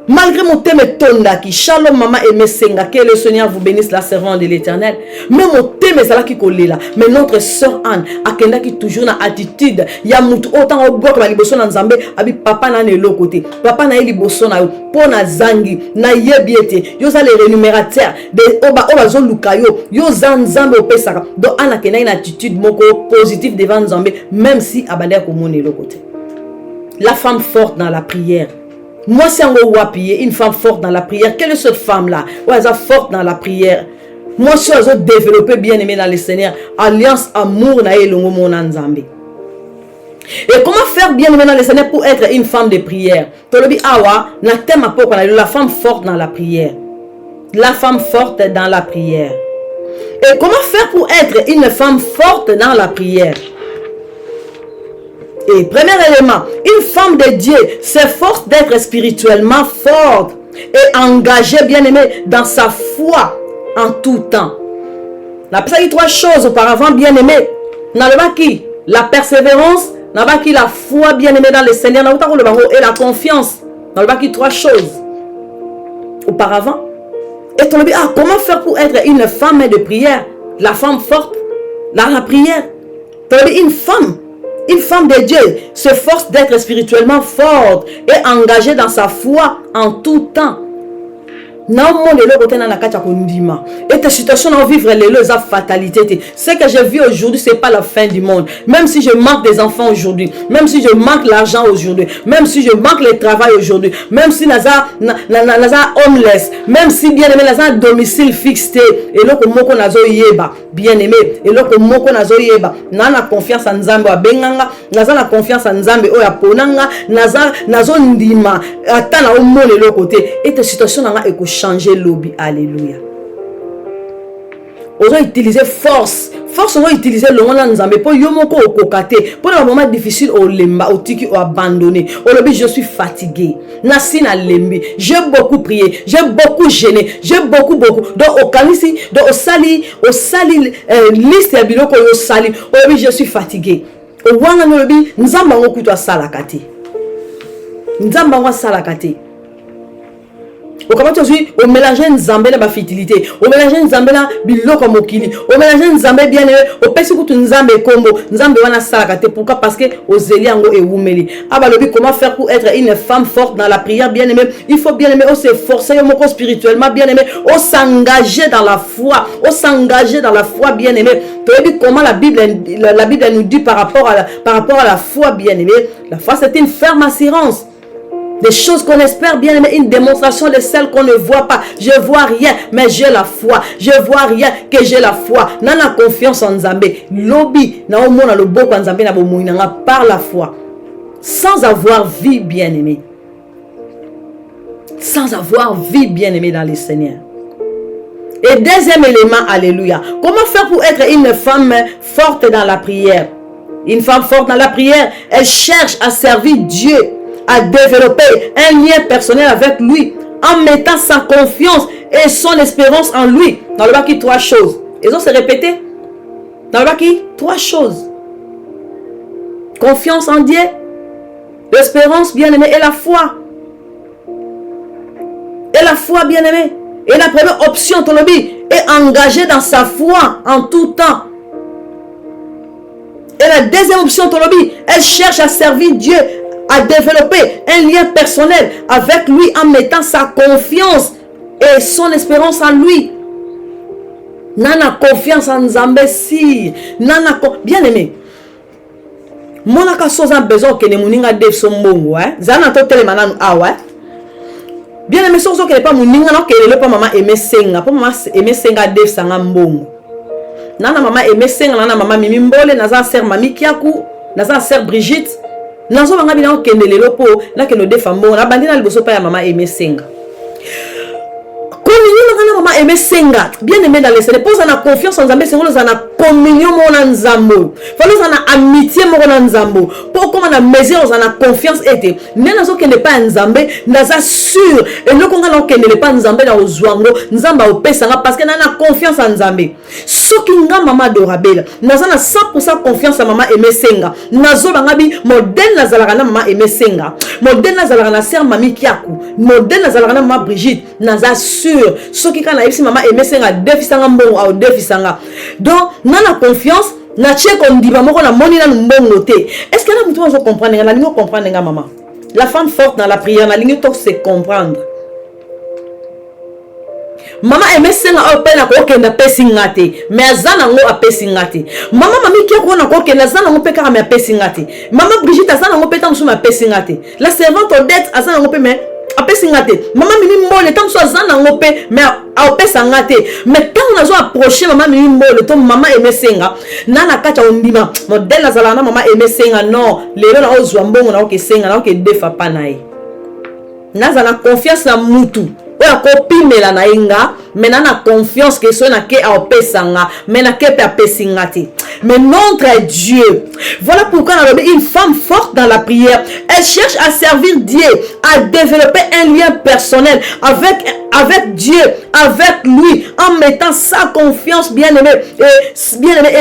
Malgré mon thème tonda qui shalom maman et mesenga, que le Seigneur vous bénisse la servante de l'Éternel. Mais mon thème est là qui colle là. Mais notre sœur Anne, akenda qui toujours na attitude, ya mutu autant au bloc la liboso na Nzambe, abi papa na ne côté. Papa na liboso na yo, pona zangi, na yebiete. Yo za les rémunérateurs de oba zo lukayo, yo za Nzambe opesaka. Donc Anne akenda une attitude moko positive devant Nzambe, même si abandé ko mone le côté. La femme forte dans la prière. Moi, c'est un wapier, une femme forte dans la prière. Quelle est cette femme-là? Ouais, elle est forte dans la prière. Moi, je suis développé bien aimé dans le Seigneur. Alliance, amour, na elongo mon Nzambe. Et comment faire bien aimé dans le Seigneur pour être une femme de prière? Tolobi awa, na thème à poko, la femme forte dans la prière. La femme forte dans la prière. Et comment faire pour être une femme forte dans la prière? Et premier élément, une femme de Dieu s'efforce d'être spirituellement forte et engagée, bien aimée, dans sa foi en tout temps. La personne dit trois choses auparavant, bien aimée. N'a pas qui la persévérance, n'a pas qui la foi, bien aimée dans le Seigneur, n'a pas et la confiance. N'a pas qui trois choses auparavant. Et on dit, comment faire pour être une femme de prière, la femme forte dans la prière? Une femme de Dieu s'efforce d'être spirituellement forte et engagée dans sa foi en tout temps. Et tes situations à vivre les fatalité. Ce que je vis aujourd'hui, ce n'est pas la fin du monde. Même si je manque des enfants aujourd'hui, même si je manque l'argent aujourd'hui, même si je manque le travail aujourd'hui, même si naza homeless, même si bien aimé naza domicile fixé, et là que moko nazo yeba, bien aimé, et là que moko nazo yeba, nana confiance en Nzambe abenganga, naza na confiance en Nzambe oya ponanga, nazo ndima, atana au monde le côté. Et tes situations na changer lobby. Alléluia. Ozo utiliser force. Force on va utiliser le monde nzambe pour yomoko okokate. Pour un moment difficile au lemba, au tiki, au abandonné. Au lobby, je suis fatigué. Nasina lembi. J'ai beaucoup prié. J'ai beaucoup gêné. J'ai beaucoup. Donc au kanisi, donc au sali liste ya biloko yo sali. Au lobby, je suis fatigué. Au wanga no lobby, nzamba ngo kutwa salakati. Nzamba ngo salakati. Au comment tu dis, au mélanger nzambe na ba fertilité, au mélanger nzambe na biloko mokili, au mélanger nzambe bien aimé, au pesi kutu nzambe kombo, nzambe wana salakate. Pourquoi? Parce que au zeli ango e wumeli. Aba lobi comment faire pour être une femme forte dans la prière bien aimé? Il faut bien aimer, on s'efforcer moko spirituellement bien aimé, on s'engager dans la foi, bien aimé. Tu dis comment la Bible nous dit par rapport à la foi bien aimé. La foi c'est une ferme assurance. Des choses qu'on espère bien aimer, une démonstration de celles qu'on ne voit pas. Je vois rien, mais j'ai la foi. Je vois rien, que j'ai la foi. Nana confiance en Nzambe. Lobby, na omona le boko en Nzambe na bomoinanga par la foi. Sans avoir vie bien aimée. Sans avoir vie bien aimée dans le Seigneur. Et deuxième élément, alléluia. Comment faire pour être une femme forte dans la prière? Une femme forte dans la prière, elle cherche à servir Dieu, à développer un lien personnel avec lui en mettant sa confiance et son espérance en lui. Dans le baki, 3 choses. Ils ont se répété. Dans le baki, 3 choses. Confiance en Dieu, l'espérance bien-aimée et la foi. Et la foi bien-aimée. Et la première option, ton lobby, est engagé dans sa foi en tout temps. Et la deuxième option, ton lobby, elle cherche à servir Dieu, à développer un lien personnel avec lui en mettant sa confiance et son espérance en lui. Nana confiance en Nzambe si. Bien aimé. Mon akaso a besoin que ne muninga def sombongo, hein. Zana to telemana awa. Bien aimé, so que pas muninga no que le pas maman aimer senga, pas maman aimer senga def sanga mbongo. Nana maman aimer senga, nana maman mimi mbole, naza sœur mami Kiaku, naza sœur Brigitte. Nazo banga bina okendele lopo na ke no defa mbongo na bandina liboso pa ya mama aimer senga. Communion maman aimer senga. Bien aimé dans les Seigneur, pose na confiance en Nzambe, c'est ngolo za na communion mo na Nzambo. Falo za na amitié mo na Nzambo. Pour comment na mesure za na confiance été. Nena zo kende pa Nzambe, naza sûr et le konga na okendele pa Nzambe na ozwango, Nzamba opesanga parce que na confiance en Nzambe. Soki nga mama adorable, naza na 100% confiance en maman aimer senga. Nazo banga bi modèle nazalaka na maman aimer senga. Modèle nazalaka na sœur mami Kiaku. Modèle nazalaka na maman Brigitte. Naza sûr. Soki kana ipsi maman aimer senga defisanga mbongo au defisanga. Donc nana confiance na tche kondiba moko na moni na mbongo te. Est-ce que na mutu wazo comprendre na lingo comprendre nga maman? La femme forte dans la prière na lingo to se comprendre. Mama aime senga o pena ko kenda pesingate mais azana ngo apesingate. Mama mami ki ko na ko kenda azana ngo peka me apesingate. Mama Brigitte azana ngo peta musuma apesingate. La servante Odette azana ngo pe me apesingate. Mama mimi mbole tant so azana ngo pe mais a opesangate. Mais tant on a zo approcher mama mimi mbole to mama aime senga nana kacha ondima modèle azala na mama aime senga non lelo na ozwa mbongo na oke senga na oke defa panae. Nazana confiance na mutu. Oya kopimela na inga mais na confiance que so na ke a opesanga mais na ke pe apesingati. Mais notre Dieu, voilà pourquoi on a une femme forte dans la prière. Elle cherche à servir Dieu, à développer un lien personnel avec Dieu, avec lui, en mettant sa confiance bien-aimée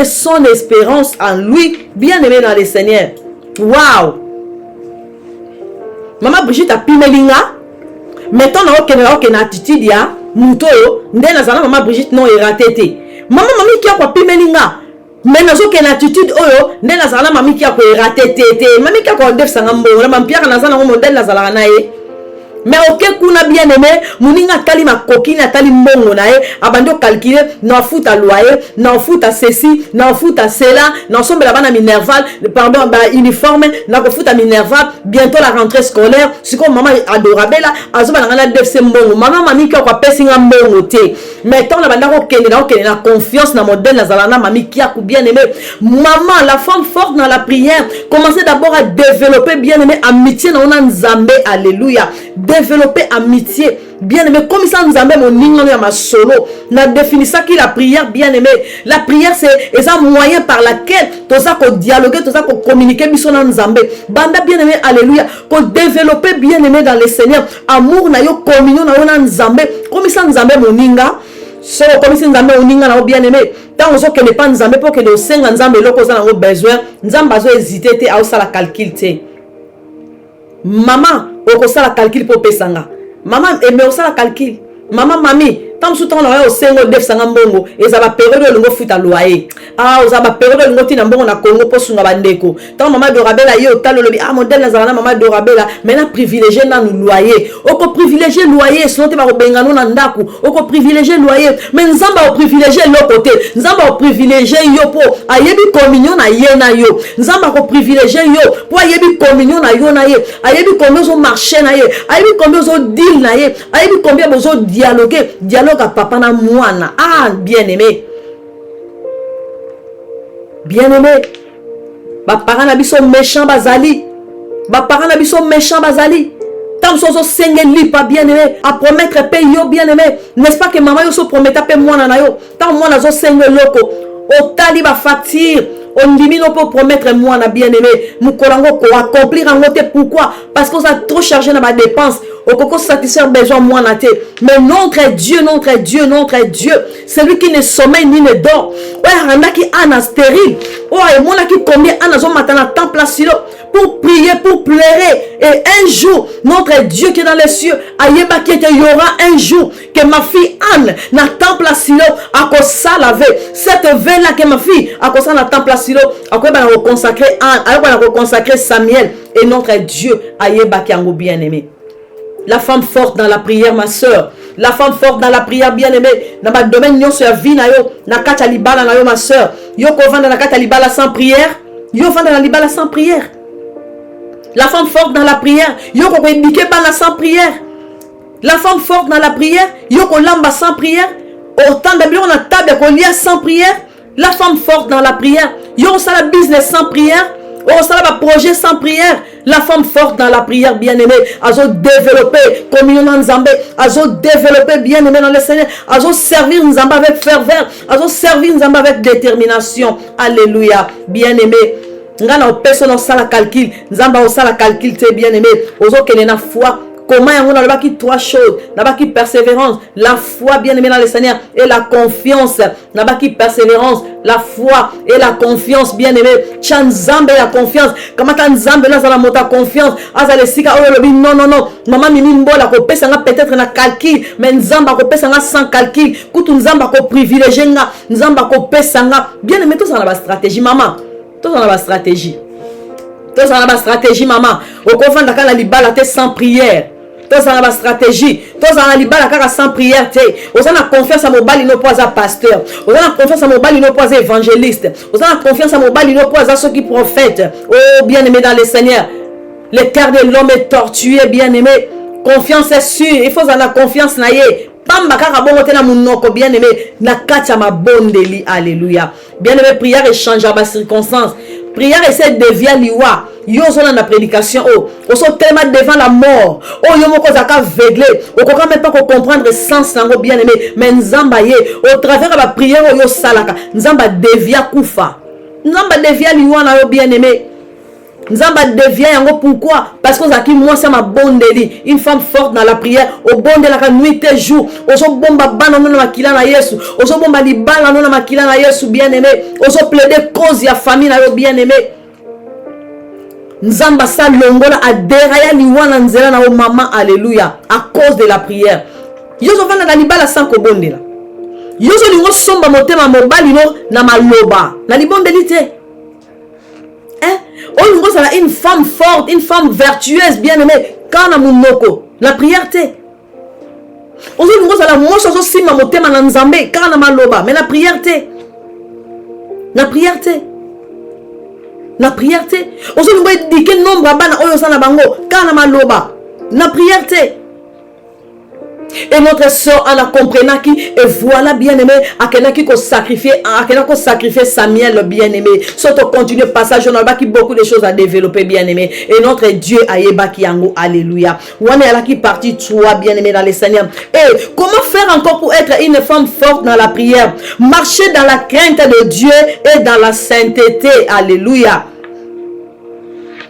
et son espérance en lui, bien-aimé dans le Seigneur. Waouh! Maman Brigitte a pimelinga. Mettons na attitude ya muto nde na zana maman Brigitte non eraté. Maman mami ki akwa pimelinga. Mais nazo ke na attitude oyo nde na zana mami ki akwa eraté te. Mami ki akwa def sanga mbongo na mampiaka na zana modèle na zala na ye. Mais ok kuna bien aimé muninga tali makokini atali mbongo na ye abando calculer na futa loyer na futa ceci na futa cela na sombela bana minerval pardon ba uniforme na ko futa minerval bientôt la rentrée scolaire siko maman adorable la azoba na def mbongo maman mami ki kwa pesinga mbongo te mais tant la banda ko kende na confiance na modèle na zalana mami ki aku bien aimé maman la femme forte dans la prière commencez d'abord à développer bien aimé amitié na ona Nzambe alléluia. développer amitié. Bien-aimé, comme ça nous avons mon ma solo. On définit ça qui la prière, bien-aimé. La prière, c'est un moyen par lequel tout ça qu'on dialoguer, tout ça qu'on communiquer, bisona nzambe. Banda bien-aimé, alléluia. Qu'on développer bien-aimé dans le Seigneur. Amour na yo, communion na yo na nzambe. Comme ça nzambe moninga. So comme ça nzambe moninga na yo bien-aimé. Tant on sait que n'est pas nzambe pour que le Seigneur nzambe loko ça na besoin. Nzambe bazo hésiter te, à ça la calcul te. Maman, on ça la calcul pour pesanga. Maman, et mais ça la calcul. Maman, mamie, tant que on a au Sengo def sangambongo, et ça va période le futa loyer. Ah, ça va période le tina bongo na Congo pour sunga bandeko. Tant maman dorabela yo talo lobi ah modèle na zalana maman dorabela, maintenant privilégié na nous loyer. Oko privilégié loyer, sinon te ba bengano na ndaku. Oko privilégié loyer, mais nzamba au privilégié l'autre côté. Nzamba au privilégié yo po ayebi communion na ye na yo. Nzamba ko privilégié yo po ayebi communion na yo na ye. Ayebi combien zo marché na ye. Ayebi combien zo deal na ye. Ayebi combien zo dialoguer. Dialogue à papa na mouana. Ah, bien-aimé. Bien-aimé. Ba parents na biso méchant bazali. Ba parents na biso méchant bazali. Tant so sengeli pas bien-aimé. À promettre paye yo bien-aimé. N'est-ce pas que maman yo so prometa paye mouana na yo. Tant mouana zo sengeli loko. O tali ba facture. On dit non pour promettre moi na bien-aimé. Moukolango ko accomplir en côté pourquoi? Parce qu'on a trop chargé dans ma dépense. Au coco satisfaire besoin moi na té. Mais notre Dieu, notre Dieu, notre Dieu, c'est lui qui ne sommeille ni ne dort. Ouais, on a qui ana stérile. Ouais, moi qui combien ana zo matin na temps place pour prier, pour pleurer. Et un jour, notre Dieu qui est dans les cieux, ayeba qui il y aura un jour que ma fille Anne na temps place à cause ça laver. Cette veille là que ma fille à cause ça na temps place à quoi on va consacrer Anne, à quoi on va consacrer Samuel et notre Dieu ayeba qui en bien-aimé. La femme forte dans la prière, ma soeur. La femme forte dans la prière, bien-aimée. Dans ma domaine, yo sur vie na yo, na kata libala na yo, ma soeur. Yo ko vanda na kata libala sans prière. Yo vanda na libala sans prière. La femme forte dans la prière, yo ko éduquer bala sans prière. La femme forte dans la prière, yo ko lamba sans prière. Autant de on a table ko lia sans prière. La femme forte dans la prière, yo ça la business sans prière. Oh, ça va projet sans prière. La femme forte dans la prière, bien-aimée. Azo développer communion Nzambe. Azo développer bien-aimé dans le Seigneur. Azo servir Nzambe avec ferveur. Azo servir Nzambe avec détermination. Alléluia. Bien-aimé. Ngana personne au sala calcul. Nzamba au sala calcul, t'es bien-aimé. Ozo kenena foi. Comment on a le trois choses, n'a qui persévérance, la foi bien-aimée dans le Seigneur et la confiance, n'a qui persévérance, la foi et la confiance bien-aimée. Chanzambe la confiance, comment Tanzambe là ça la monta confiance, azale sika non non non, maman mimi mbola ko pesa nga peut-être na calcul, mais nzamba ko pesa nga sans calcul, kutu nzamba ko privilégier nga, nzamba ko pesa nga. Bien-aimé tout ça la stratégie maman, tout ça la stratégie. Tout ça la stratégie maman, au confond d'aka la libala te sans prière. Tout ça la stratégie, tout ça la libala kaka sans prière te. Vous avez confiance à mon bali no pas à pasteur. Vous avez confiance à mon bali no pas à évangéliste. Vous avez confiance à mon bali no pas à ceux qui prophètent. Oh bien-aimé dans le Seigneur. Le cœur de l'homme est tortué, bien-aimé. Confiance est sûre, il faut avoir confiance na ye. Pamba kaka bongo te na munoko bien-aimé na katia ma bondeli. Alléluia. Bien-aimé, prière et change à ma circonstance. Prière essaie de devient liwa. Yo sont dans la prédication. Oh, sont tellement devant la mort. Oh, yo moko zaka aveuglé. Oh, quand même pas comprendre le sens nango bien aimé. Mais nzamba ye au travers de la prière yo salaka. Nzamba devient kufa. Nzamba devient liwa na yo bien aimé. Nzamba devient yango pourquoi? Parce que zaki moi c'est ma bondeli. Une femme forte dans la prière. Au bon de la nuit et jour. Oso bomba bana no makila na Yesu. Oso bomba libala no makila na Yesu bien aimé. Oso plaider cause ya famille na yo bien aimé. Nzamba sa longola aderaya liwana nzela na o maman alléluia à cause de la prière. Yoso vana na libala sans kobondela. Yoso lingo somba motema mobali no na maloba. Na libondeli te. Oh, une femme forte, une femme vertueuse, bien-aimée. Quand on a mon la prière te. On dit la moi je suis ma motema na nzambe quand on a maloba, mais la prière te. La prière te. La prière te. On dit que nombre bana oyo sana bango quand on a maloba. La prière te. Et notre sœur en a comprenant qui, et voilà bien-aimé, à quelqu'un qui a sacrifié Samuel bien-aimé. Surtout continuer passage, on a beaucoup de choses à développer bien-aimé. Et notre Dieu a yebaki yango, alléluia. On est là qui partit toi bien-aimé dans les Seigneurs. Et comment faire encore pour être une femme forte dans la prière? Marcher dans la crainte de Dieu et dans la sainteté, alléluia.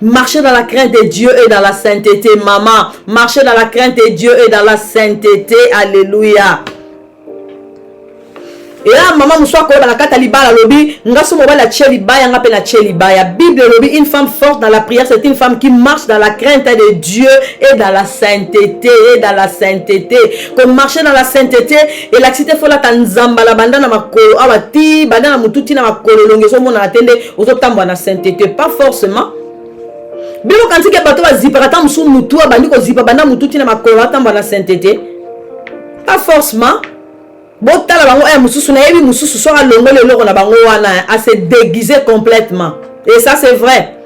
Marcher dans la crainte de Dieu et dans la sainteté, maman. Marcher dans la crainte de Dieu et dans la sainteté, alléluia. Et là, maman, nous sommes dans la cataliba, la lobby. Nous sommes dans la tchelibaya, nous la tchelibaya. Bible lobby, une femme forte dans la prière, c'est une femme qui marche dans la crainte de Dieu et dans la sainteté, et dans la sainteté. Comme marcher dans la sainteté, et la cité faut la tanzamba, la bandana makolo, awati, bandana mututi na makolo, longeso mona atende, autotambo na sainteté, pas forcément. Bilo kanti ke bato ba ziparata musu mutu abandi ko zipa banda mututi na makolo atamba na sainteté. Pas forcément. Botala bango mususu na yebi mususu so alongo le loko na bango wana à se déguiser complètement. Et ça c'est vrai.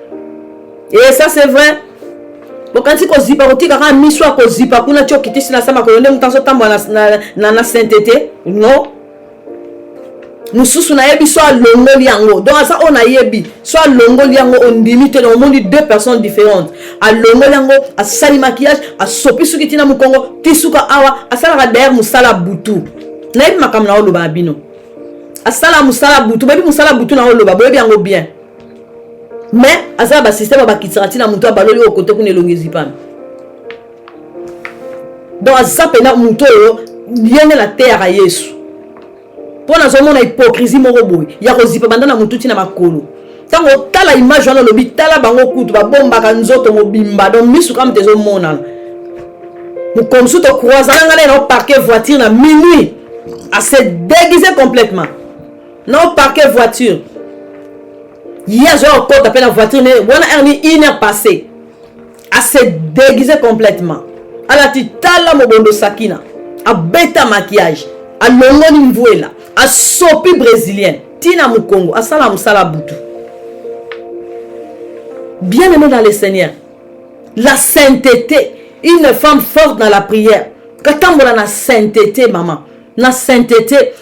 Et ça c'est vrai. Bo kanti ko zipa ko tika ka miswa ko zipa kuna cho kitisi na sama ko ndem mutanso tamba na sainteté. Non. Mususu na yebi so alongo liango. Donc ça on a yebi so alongo liango on limite dans le monde deux personnes différentes. Alongo liango a sali maquillage a sopi sukiti na mukongo tisuka awa a sala derrière musala butu. Na yebi makam na oloba bino. A sala musala butu bebi musala butu na oloba boyebi yango bien. Mais azala ba système ba kitirati na mutu abaloli o côté ku ne longezi pan. Donc azapa na mutu yo yene la terre à Yesu. Pour na zomo na hypocrisie moko boy ya ko zipa banda na mututi na makolo tango tala image wana lobi tala bango kutu ba bomba ka nzoto mobimba donc misu kam tezo mona mu comme sous to croiser ngale na parquer voiture na minuit à se déguiser complètement na parquer voiture hier j'ai encore tapé la voiture ne wana erni une heure passée à se déguiser complètement à la titala mobondo sakina a beta maquillage a longoni mvuela a sopi brésilien tina mukongo a sala musala butu. Bien aimé dans le Seigneur, la sainteté, une femme forte dans la prière. Katambola na sainteté maman, na sainteté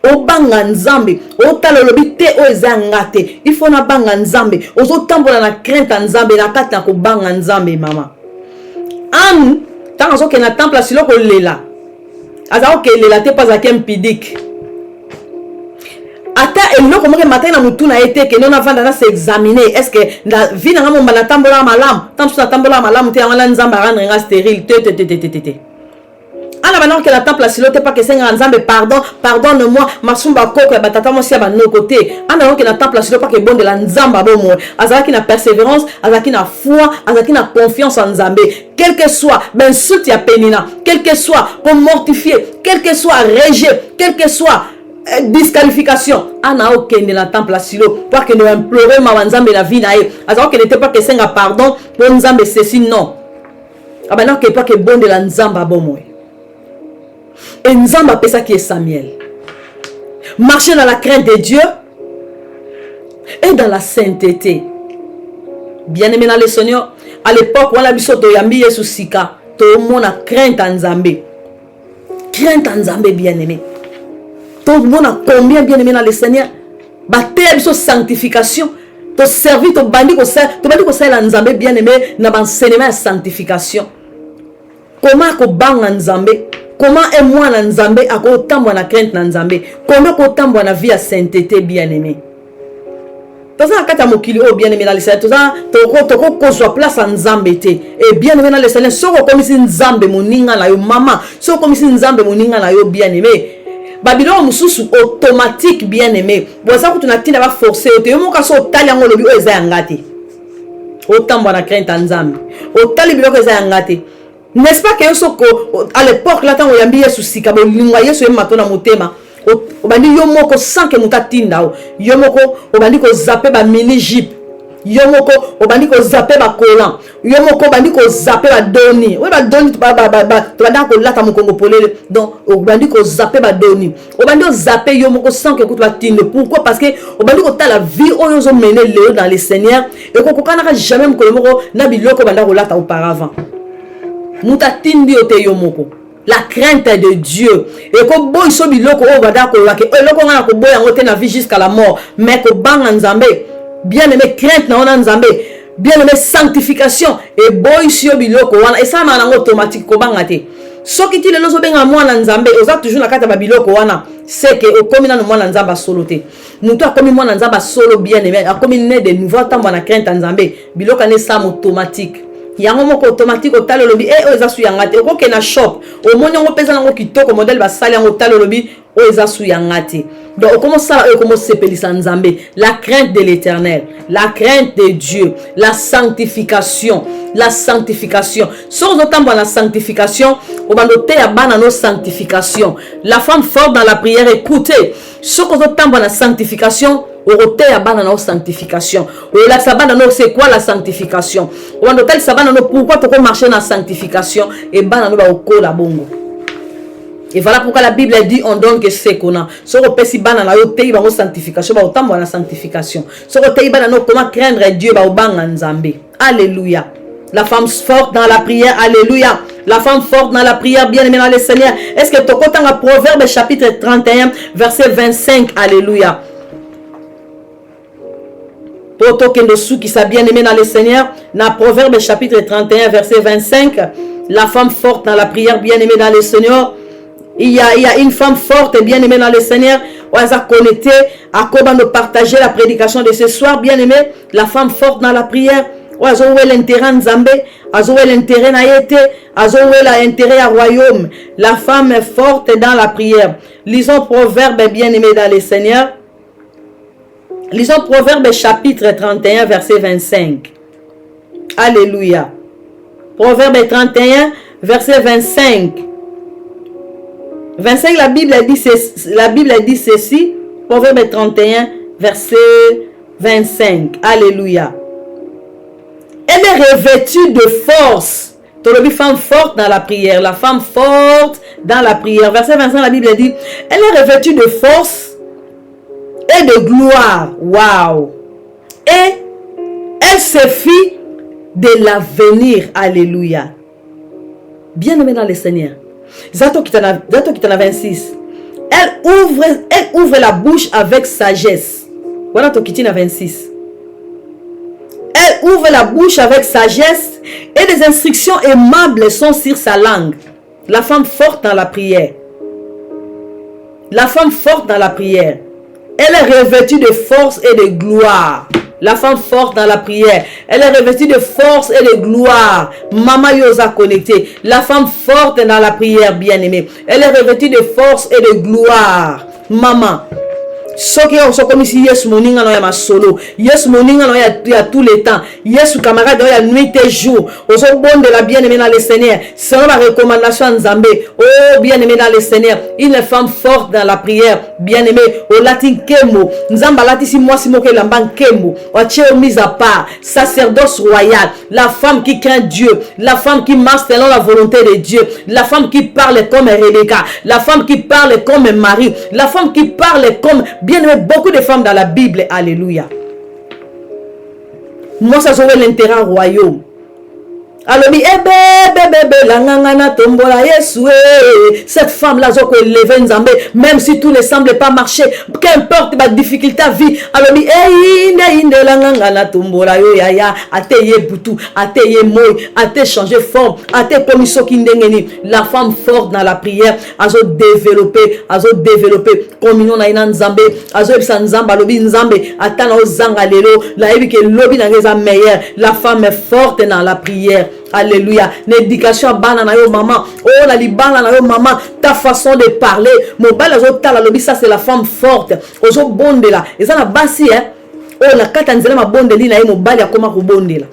o banga nzambe o talolobi te o ezangate il faut na banga nzambe o zo tambola na crainte nzambe na kati na ko banga nzambe maman. Am tant que na temple silo ko lela azao ke lela te pas akem pidik ata eloko moke matin na mutu na été que non avant de s'examiner est-ce que la vie na ngamo na tambola malam tant que na tambola malam te ngala nzamba rendre nga stérile te ana bana que la temple silo te pas que senga nzambe pardonne-moi masumba koko ya batata mo sia ba no côté ana que la temple silo pas que bon de la nzamba bo mo azaki na persévérance azaki na foi azaki na confiance en nzambe quel que soit ben sout ya penina quel que soit pour mortifier quel que soit rejet quel que soit disqualification ana okende na temple silo pour que nous implorer ma nzambe la vie na ye azaki n'était pas que senga pardon pour nzambe ceci non abana que pas que bon de la nzamba bo mo. Et Nzamba pesa qui est Samuel. Marcher dans la crainte de Dieu et dans la sainteté. Bien aimé dans le Seigneur, à l'époque, on a vu ça, Yambi Yesu Sika, tout le monde a crainte en Zambé. Crainte en Zambé, bien aimé. Tout le monde a combien bien aimé dans le Seigneur? Bâtir une sanctification. Tu servis, tu bandis que ça en Zambé, bien aimé, dans l'enseignement de sanctification. Comment tu bang en Zambé? Comment est moi dans Nzambe à autant de crainte dans Nzambe? Comment autant de vie à sainteté bien aimé? Tout ça quand tu mokili oh bien aimé dans le Seigneur, tout ça tu soit place en Nzambe et bien aimé dans le Seigneur. So comme si Nzambe moninga na yo maman, so comme si Nzambe moninga na yo bien aimé. Babylone mususu automatique bien aimé. Bon ça que tu n'as pas forcé, tu mo ka so tali ngo lobi o eza ngati. Autant de crainte en Nzambe. O tali bilo ko eza ngati. N'est-ce pas que à l'époque là tant oyambi Yesu sika bo lingwa Yesu e matona motema obandi yo moko sans que mutatinda yo moko obandi ko zapper ba mini jeep yo moko obandi ko zapper ba kolan yo moko obandi ko zapper ba doni we ba doni ba to banda ko lata mokongo polele donc obandi ko zapper ba doni obandi ko zapper yo moko sans que mutatinda. Pourquoi? Parce que obandi ko ta la vie oyo zo mener le dans le Seigneur et ko kana jamais moko na biloko banda ko lata auparavant. muta tindi ote yomoko. La crainte de Dieu. Et ko boy so biloko o bada ko la ke eloko ngana ko boy ngote na vie jusqu'à la mort. Mais ko banga nzambe. Bien-aimé crainte na ona nzambe. Bien-aimé sanctification et boy so biloko wana et ça na automatique ko banga te. Soki ti lelo zo benga mwana nzambe oza toujours na kata ba biloko wana c'est que okomi na mwana nzamba solo te. Mutu akomi mwana nzamba solo bien-aimé akomi né de nouveau tambo na crainte nzambe biloko ne ça automatique. Yango moko automatique o talo lobi e o ezasu yangate o ke na shop o monyo pesa nango kitoko modèle ba sali yango talo lobi o ezasu yangate. Donc comment ça comment sepelisa nzambe, la crainte de l'Éternel, la crainte de Dieu, la sanctification, sans autant dans la sanctification au bandoté ya bana no sanctification. La femme forte dans la prière, écoutez, sans autant dans la sanctification au roté ya bana no sanctification. La sabana no c'est quoi la sanctification? Au bandoté sabana no pourquoi tu peux marcher dans la sanctification et bana no ba okola bongo. Et voilà pourquoi la Bible dit on donne que c'est qu'on a. Ce repère si bana na yo tei ba sanctification ba autant la sanctification. Ce repère bana no comment craindre Dieu ba obanga nzambe. Alléluia. La femme forte dans la prière, alléluia. La femme forte dans la prière, bien aimé dans le Seigneur. Est-ce que tu as un Proverbe chapitre 31 verset 25, alléluia. Pour toi qui s'est bien aimé dans le Seigneur, dans Proverbe chapitre 31 verset 25, la femme forte dans la prière, bien aimé dans le Seigneur. Il y a une femme forte et bien aimée dans le Seigneur. On a connecté à comment nous partager la prédication de ce soir, bien aimé. La femme forte dans la prière. On a l'intérêt en Zambé, on a l'intérêt na yete, on a l'intérêt au royaume. La femme est forte dans la prière. Lisons Proverbe bien aimé dans le Seigneur. Lisons Proverbe chapitre 31 verset 25. Alléluia. Proverbe 31 verset 25. 25, la Bible dit ceci, Proverbe 31, verset 25. Alléluia. Elle est revêtue de force. La femme forte dans la prière. La femme forte dans la prière. Verset 25, la Bible dit, elle est revêtue de force et de gloire. Waouh. Et elle se fit de l'avenir. Alléluia. Bien-aimé dans le Seigneur. Zato qui t'en a 26. Elle ouvre la bouche avec sagesse. Voilà ton qui t'en a 26. Elle ouvre la bouche avec sagesse et des instructions aimables sont sur sa langue. La femme forte dans la prière. La femme forte dans la prière. Elle est revêtue de force et de gloire. La femme forte dans la prière. Elle est revêtue de force et de gloire. Maman Yosa connecté. La femme forte dans la prière, bien-aimée. Elle est revêtue de force et de gloire. Maman. Ce qui est comme si yes moninga no ya masolo, yes moninga no ya tous les temps, yes camarade ya nuit et jour. Oso bon de la bien-aimée dans le Seigneur. C'est la recommandation en Zambé. Oh bien-aimée dans le Seigneur, une femme forte dans la prière, bien-aimée. Au latin kemo, nzamba lati si moi si moke lamban kemo. Oche mise à part, sacerdoce royal, la femme qui craint Dieu, la femme qui marche selon la volonté de Dieu, la femme qui parle comme Rebecca, la femme qui parle comme Marie, la femme qui parle comme bien aimé, beaucoup de femmes dans la Bible, alléluia. Moi, ça j'aurais l'intérêt au royaume. Alors, cette femme-là, je lever Nzambé, même si tout ne semble pas marcher, qu'importe ma difficulté à vie. Alors, changer forme, la femme forte dans la prière, a développé, communion na Nzambé, la femme est forte dans la prière. Alléluia. L'éducation banana yo maman. Oh la libana na yo maman. Ta façon de parler. Mon bal la lobby ça c'est la femme forte. Ozo bonde là. Et ça la basi hein. Oh la kata nzela ma bonde li na yo mobali akoma ko bonde là.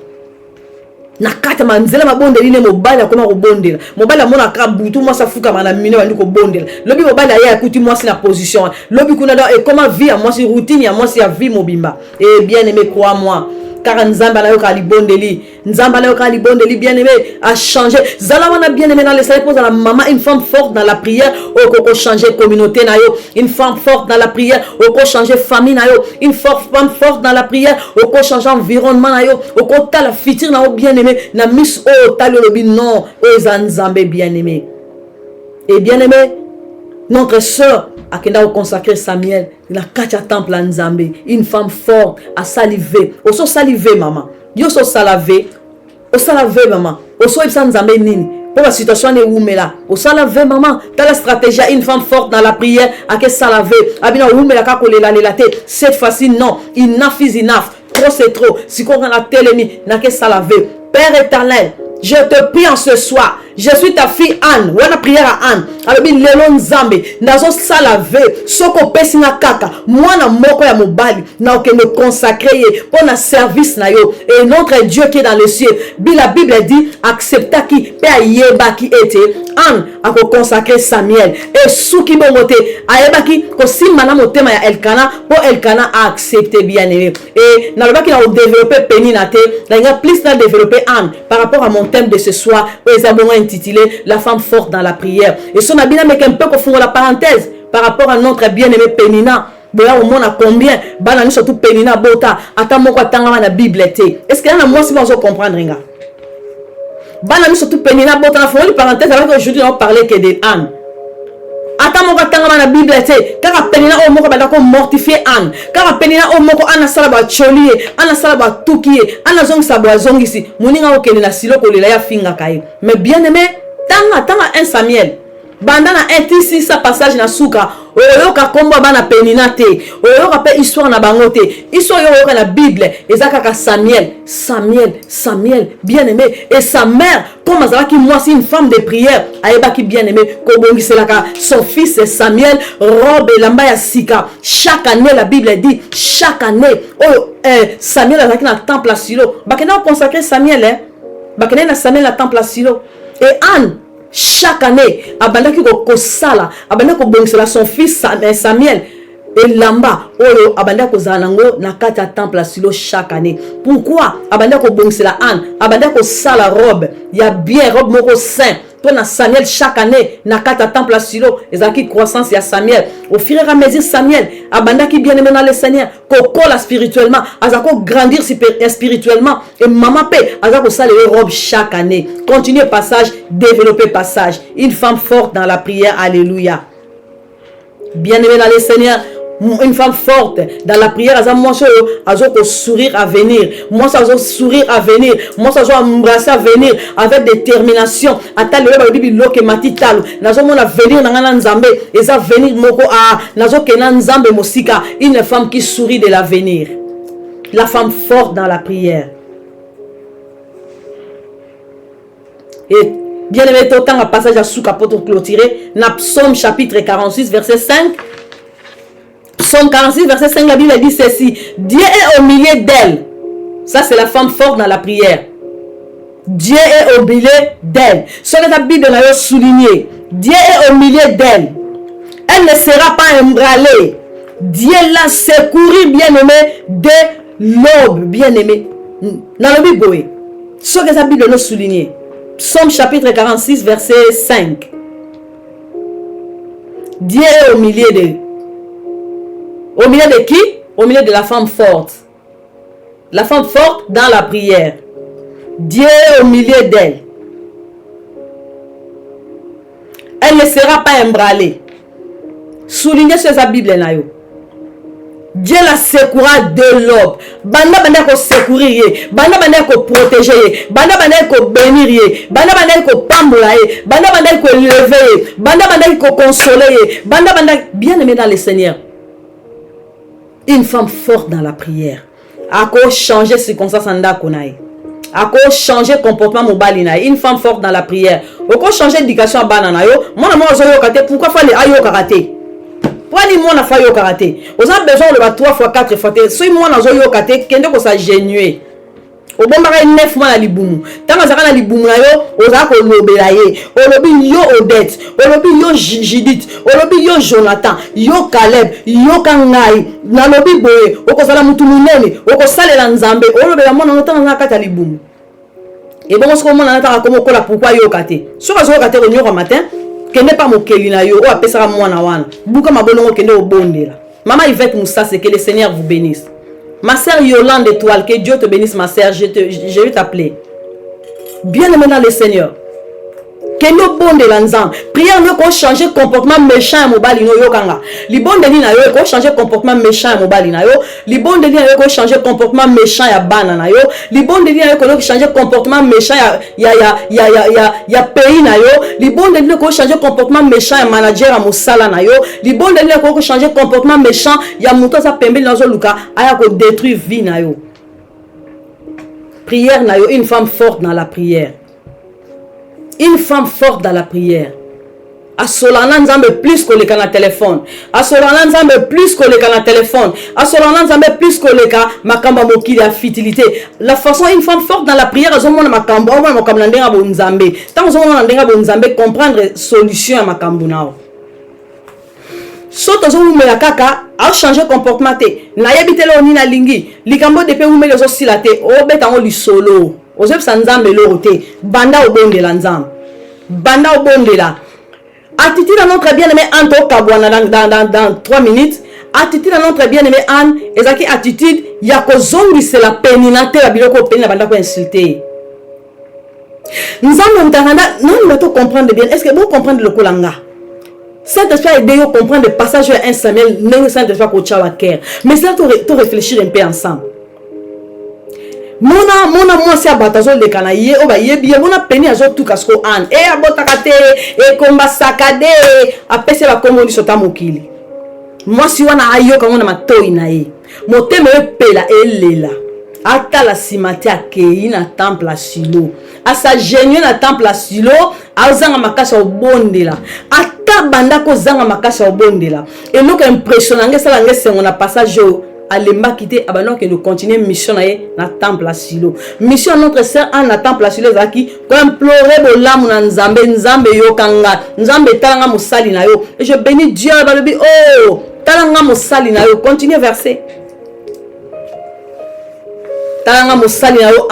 Na kata manzela ma bonde li ne mobali akoma ko bonde là. Mobali amona ka butu moi ça fuka mana mine wandi ko bonde là. Lobby mobali ya écoute moi c'est la position. Lobby kuna et comment vie moi c'est routine ya moi c'est vie mobimba. Et bien aimé crois-moi. car nzamba na yo ka libondeli, nzamba na yo ka libondeli, bien-aimé, a changé. Zala wana bien-aimé dans les salles pour la maman, une femme forte dans la prière, au koko changer communauté na yo, une femme forte dans la prière, au koko changer famille na yo, une femme forte dans la prière, au koko changer environnement na yo, au koko ta la future na yo, bien-aimé, na miss o talo lobi non, o zanzambe bien-aimé. Et bien-aimé, notre soeur a consacré Samuel, la kacha temple à Nzambe, une femme forte, à saliver. Oso saliver maman. Yo so salavé, o salavé maman. Oso ibsa Nzambe nini. Pour la situation est où mais là. O salavé maman. T'as la stratégie, une femme forte dans la prière, à que salavé. Abina où mais la kako la tête. Cette fois-ci non, enough is enough. Trop c'est trop. Si qu'on a la télémie, n'a que salavé. Père éternel, je te prie en ce soir. Je suis ta fille Anne. Ou la prière à Anne. Alors, lelon Nzambe. Nazo salave. Soko pesi na kaka. Moi na moko ya mobali. Na oke me consacrer pour na service na yo. Et notre Dieu qui est dans le ciel. La Bible dit accepta qui pe ayeba qui était. Anne a consacré Samuel. Et sou ki bongote. Ayeba qui ko si mana motema ya Elkana. Pour Elkana a accepté bien aimé. Et na loba qui na développé Penina te. Na nga plus na développé Anne. Par rapport à mon thème de ce soir. Intitulé La femme forte dans la prière. Et son habit avec un peu qu'on fout la parenthèse par rapport à notre bien-aimé Penina. Là au monde a combien banani surtout Penina bota attends moi quoi tanga na Bible té. Est-ce que là moi si moi je comprendre ringa. Banani surtout Penina bota na folie parenthèse avec aujourd'hui on parler que de Anne. Attends moi quoi tanga na Bible té. Car Penina au moko ba ko mortifier Anne. Car Penina au moko ana sala ba cholie, ana sala ba tukie, ana zong sabwa zongisi. Muninga okene na silo ko lela ya finga kai. Mais bien aimé, tanga 1 Samuel. Bandana intisi sa passage na suka. Oyoka kombo bana Penina te. Oyoka pe histoire na bango te. Histoire yoka na Bible. Ezaka ka Samuel, bien aimé. Et sa mère, comme azala ki moi c'est une femme de prière, ayeba ki bien aimé, kobongiselaka son fils Samuel, robe lamba ya sika. Chaque année la Bible dit, chaque année, Samuel azaki na temple à Silo. Bakena consacré Samuel hein. Bakena na Samuel na temple à Silo. Et Anne chaque année, abandaki ko sala, abandaki ko bongisela son fils Samuel et lamba oyo abandaki ko zanango na kati ya temple à Silo chaque année. Pourquoi abandaki ko bongisela Anne, abandaki ko sala robe, ya bien robe moko saint. Toi na Samuel chaque année na kati ya temple à Silo, ezaki croissance ya Samuel. Au fur et à mesure Samuel abandaki bien aimé dans le Seigneur, kokola spirituellement, azako grandir spirituellement et maman pe azako sala robe chaque année. Continuez passage, développez passage. Une femme forte dans la prière, alléluia. Bien aimé dans le Seigneur, une femme forte dans la prière, moi ça a sourire à venir, moi ça a sourire à venir, moi ça a embrasser à venir avec détermination. Attends le bibi loke matitalo, nazo mona venir na nzambe, et ça venir moko a nazo kena nzambe mosika, une femme qui sourit de l'avenir. La femme forte dans la prière. Et bien aimé autant un passage à souka pour clôturer, na Psaume chapitre 46 verset 5. Psaume 46, verset 5, la Bible dit ceci. Dieu est au milieu d'elle. Ça, c'est la femme forte dans la prière. Dieu est au milieu d'elle. Ce que la Bible a souligné. Dieu est au milieu d'elle. Elle ne sera pas ébranlée. Dieu l'a secouru, bien-aimé, de l'aube, bien-aimé. Dans la Bible, ce que la Bible a souligné. Psaume chapitre 46, verset 5. Dieu est au milieu d'elle. Au milieu de qui? Au milieu de la femme forte. La femme forte dans la prière. Dieu est au milieu d'elle. Elle ne sera pas ébranlée. Soulignez sur sa Bible. Dieu la secourra de l'aube. Banda ko secourir. Banda ko protéger. Banda ko bénir. Banda ko pambola. Banda ko lever. Banda ko consoler. Banda bien aimé dans le Seigneur. Une femme forte dans la prière. A quoi changer circonstance en dakonaï. A quoi changer comportement mobile naï. Une femme forte dans la prière. A quoi changer éducation banana yo. Moi na moi zo karaté. Pourquoi fallait ayo karaté? Pourquoi ni moi na fa yo karaté? Vous avez besoin de 3 fois 4 fois. Si moi na zo yo karaté, kende ko ça genuer. obombaka 9 mois na libumu tanga zaka na libumu na yo ozaka kolobela ye olobi yo Odette olobi yo Judith olobi yo Jonathan yo Caleb yo kangai na lobi boye okozala mutu munene okosalela nzambe olobela mwana notanga na kata libumu et bon soko mwana nataka komo kola pourquoi yo kate soka zo kate ko nyoko matin kende pa mokeli na yo o apesa mwana wana buka mabonongo kende obondela Maman Yvette Moussa, c'est que le Seigneur vous bénisse. Ma sœur Yolande Étoile, que Dieu te bénisse, ma sœur, je vais t'appeler. Bien-aimé dans le Seigneur. Que nous bon de l'anzam. Prière nous qu'on change comportement méchant à mobile no yokanga. Li bon de na yo qu'on change comportement méchant à mobile na yo. Li bon de na yo qu'on change comportement méchant à bana na yo. Li bon de na yo qu'on change comportement méchant ya pays na yo. Li bon de na qu'on change comportement méchant à manager à mosala na yo. Li bon de na qu'on change comportement méchant ya muto sa pembe na zo luka aya ko détruire vie na yo. Prière na yo, une femme forte dans la prière. Une femme forte dans la prière. Asolana nzambe plus que le kana téléphone. Asolana nzambe plus que le kana téléphone. Asolana nzambe plus que le ka makamba mokili ya fitilité. La façon une femme forte dans la prière azomona makamba o makamba ndenga bo nzambe. Tant azomona ndenga bo nzambe comprendre solution à makambo nao. Soto zo umela kaka a changer comportement te. Na yebitelo oni na lingi. Likambo de pe umela zo silate o beta on li solo. Ozep sanzambe lorote banda obonde la nzam banda obonde la attitude à notre bien-aimé Anto Kabwana dans 3 minutes attitude à notre bien-aimé Anne ezaki attitude ya ko zongi c'est la péninate la biloko penina banda ko insulter nzambe mtanganda non mais to comprendre bien est-ce que vous comprendre le kolanga Saint-Esprit a aidé à comprendre le passage à 1 Samuel non Saint-Esprit ko tchawa cœur mais ça to réfléchir un peu ensemble. Mona mwasi abatazo le kana ye oba yebiye mona peni azo tout kasko an e abotakate e komba sakade apese ba komoni sota mokili mwasi wana ayoka ngona matoi na ye moteme pela elela ata la simati akei na temple à Silo asa genye na temple à Silo azanga makasa obondela ata banda ko zanga makasa obondela et donc impressionnant ngesa ngese ngona passage Alemba quitter abano que nous continuer mission na temple à Silo mission notre sœur en na temple à Silo zaki ko implorer bolamu na nzambe nzambe yokanga nzambe talanga musali na yo et je bénis Dieu balobi oh talanga musali na yo continue verset talanga musali na yo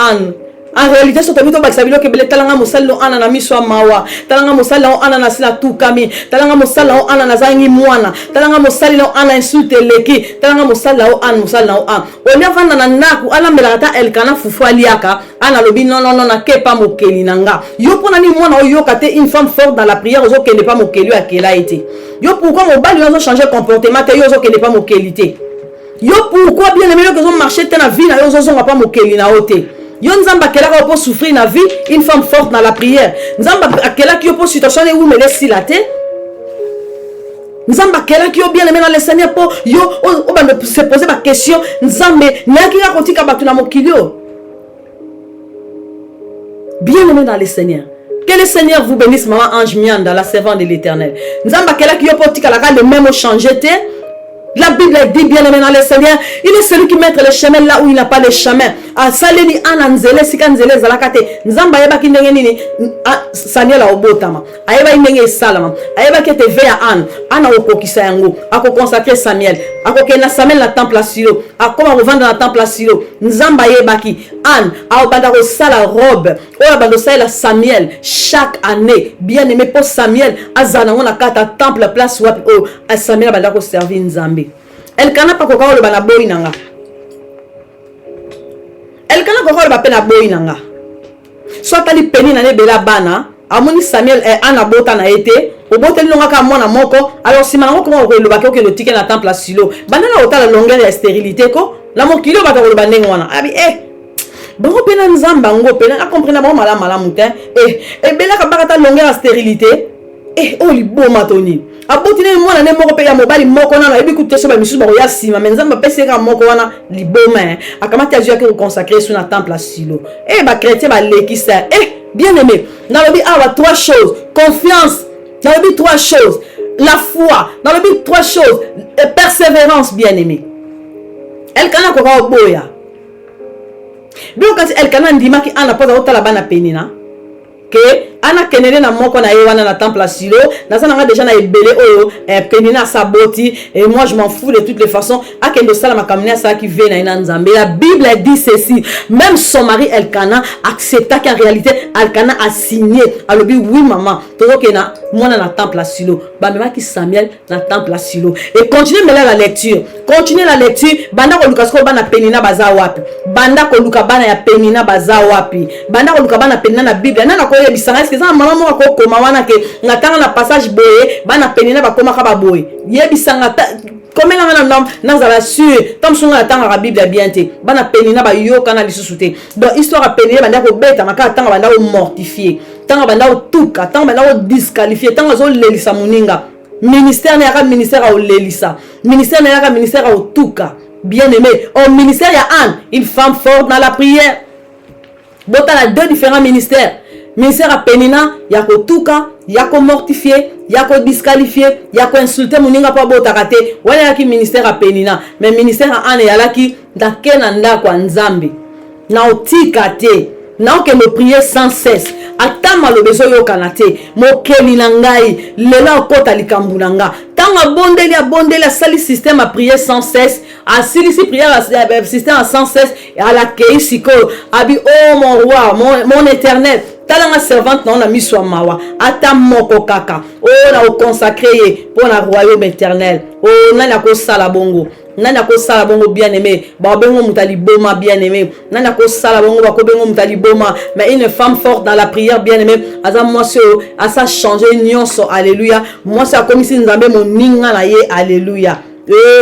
en réalité ce que tu sabilo que bele talanga musali no ana na miso mawa talanga musali no ana na sila tukami talanga musali no ana na zangi mwana talanga musali no ana insulte leki talanga musali no ana musali no an on ya vanda na naku ala melata elkana fufu aliaka ana lobi non na kepa mokeli nanga yo pona ni mwana yo kate une femme forte dans la prière ozo kende pas mokeli akela été yo pourquoi mon bali ozo changer comportement te yo ozo kende pas mokeli te yo pourquoi bien aimé que ozo marcher te na vie na yo ozo nga pas mokeli na ote Yo nzamba kelaka pour souffrir na vie, une femme forte dans la prière. Nzamba kelaka pour situation où me laisse la tête. Nzamba kelaka yo bien aimé dans le Seigneur pour yo on va se poser ma question. Nzambe naki ka kotika batu na mokilio. Bien aimé dans le Seigneur. Que le Seigneur vous bénisse maman Ange Mianda, la servante de l'Éternel. Nzamba kelaka yo pour tika la le même changer te. La Bible dit bien aimé dans le Seigneur, il est celui qui met le chemin là où il n'a pas le chemin. Ah, saleni ananzele sikanzele zalakate. Nzamba yeba kindenge nini Samuel a obotama. Ayeba indenge salama. Ayeba kete vea ana okokisa yango. Ako consacrer Samuel. Ako kena Samuel na temple à Silo. Akoma revendre na temple à Silo. Nzamba yeba ki a banda ko sala robe. Oya bando sala Samuel chaque année. Bien aimé pour Samuel azana on a kata temple place wapi o Samuel banda ko servir Nzambe. Elle kana pa koka le bana boy nanga. Elle kana koka le ba pena boy nanga. Soit ali peni na ne bela bana, amoni Samuel e ana bota na été, o botel longa ka mona moko, alors si mango comment ko le ba ko le ticket na temple à Silo. Bana na ota la longueur de stérilité ko, la mo kilo ba ko le bandengo wana. Abi bon pena nzamba ngo pena a comprendre ba mala mutin. Bela ka ba ta longueur de stérilité. Oh li bon matoni. Abotine mwana ne moko pe ya mobali moko na ebi kutte so ba misu ba ya sima menzamba pese ka moko wana liboma akamati azu yake consacrer sur na temple à Silo ba chrétien ba lekisa bien aimé dans le but avoir 3 choses confiance dans le but 3 choses la foi dans le but 3 choses persévérance bien aimé elle kana ko boya Bien quand Elkana ndima ki ana pas autant la bana penina que ana kenene na moko na yewana na temple à Silo na ça déjà na ebele oyo penina saboti et moi je m'en fous de toutes les façons akendo sala makamina ça qui vient na nzambe. La Bible dit ceci, même son mari Elkana accepta qu'en réalité Elkana a signé a lobi oui maman tozo na moi na temple à Silo ba mema ki Samuel na temple à Silo et continuez la lecture, continuez la lecture banda ko lukasko bana penina baza wapi, banda ko luka bana ya penina baza wapi, banda ko luka bana penina na Bible na ko yebisanga est-ce que ça maman mo ko koma wana ke ngatanga na passage boye bana penina ba koma ka ba boye yebisanga comme na zala sûr tam sunga tanga la Bible bien te bana penina ba yoka na lisusuté donc histoire a penina banda ko beta maka tanga banda ko mortifier tanga banda ko tuka tanga banda ko disqualifier tanga zo lelisa muninga ministère na ka ministère a lelisa ministère na ka ministère a tuka bien aimé au ministère ya une femme forte dans la prière bota la deux différents ministères. Ministère à penina ya ko tuka ya ko mortifier ya ko disqualifier ya ko insulter muninga pa bota kate wala ya ki ministère à penina mais ministère à ane ya la ki ndakena ndako nzambe na otika te na ke me prier sans cesse atama lo bezo yo kanate mo keli na ngai lela okota likambu na nga tanga bondeli sali système à prier sans cesse a si prière système sans cesse à la keisiko abi oh mon roi mon éternel talanga servante na miswa mawa ata moko kaka o na consacrer pour la royaume éternel o na ko sala bongo nana ko sala bongo bien aimé ba bengo mutali boma bien aimé nana ko sala bongo ba ko bengo mutali boma mais une femme forte dans la prière bien aimé aza moi so a ça changer nyonso alléluia moi ça comme si nzambe mo ninga na ye alléluia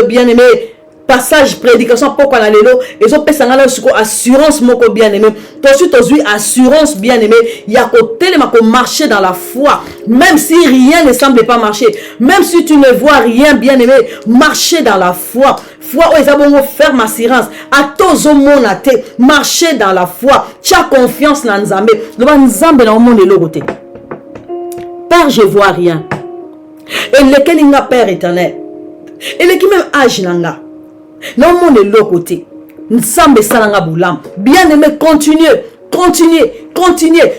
bien aimé passage prédication pourquoi na lelo et so pesa ngala suko assurance moko bien aimé tozui assurance bien aimé ya ko telema ko marcher dans la foi même si rien ne semble pas marcher même si tu ne vois rien bien aimé marcher dans la foi o ezabongo ferme assurance a tozo monate marcher dans la foi tu as confiance na nzambe loba nzambe na monde le côté Père je vois rien et lequel inga Père éternel et le qui même âge nanga non mon est l'autre côté nsambe salanga boulam bien aimé continuez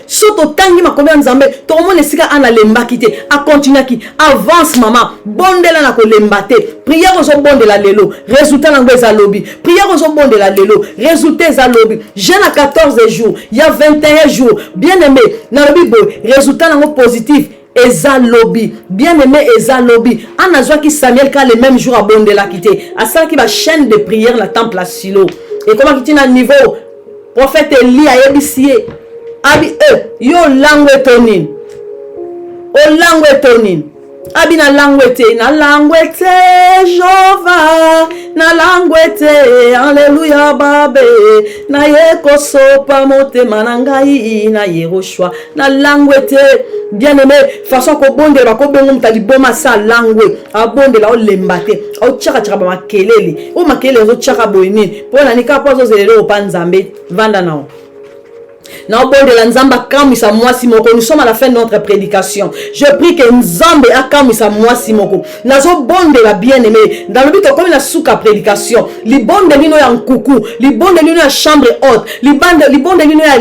surtout tangi ma combien nzambe tout le monde esika ana lemba kité a continuer qui avance maman bondela na ko lembate prière aux bondela lelo résultat na ngweza lobby prière aux bondela lelo résultat za lobby jeune à 14 jours il y a 21 jours bien aimé na lobby résultat na positif Eza lobby, bien aimé Eza lobby. En azwa qui Samuel quand le même jour à bonde la quitté. À ça qui va chaîne de prière la temple à Silo. Et comment qui tient niveau prophète Eli a yebisié. Abi yo langue tonin. O langue tonin. Abi na languete Jova na languete alléluia babe na yeko sopa motema na ngai na yeroshwa na languete bien aimé façon ko bonde ba ko bengo mtali boma sa langue abonde la o lembate o chaka ba makelele o makelele o chaka boyini pona nika pozo zelelo panzambe vanda nao. Nous sommes à la fin de notre prédication. Je prie que Nzambe a kamisa moi simoko. Nazo bonde la bien-aimée. Dans le but comme la souka prédication. Li bonde lino ya nkuku. Li bonde lino ya chambre haute. Li bonde lino ya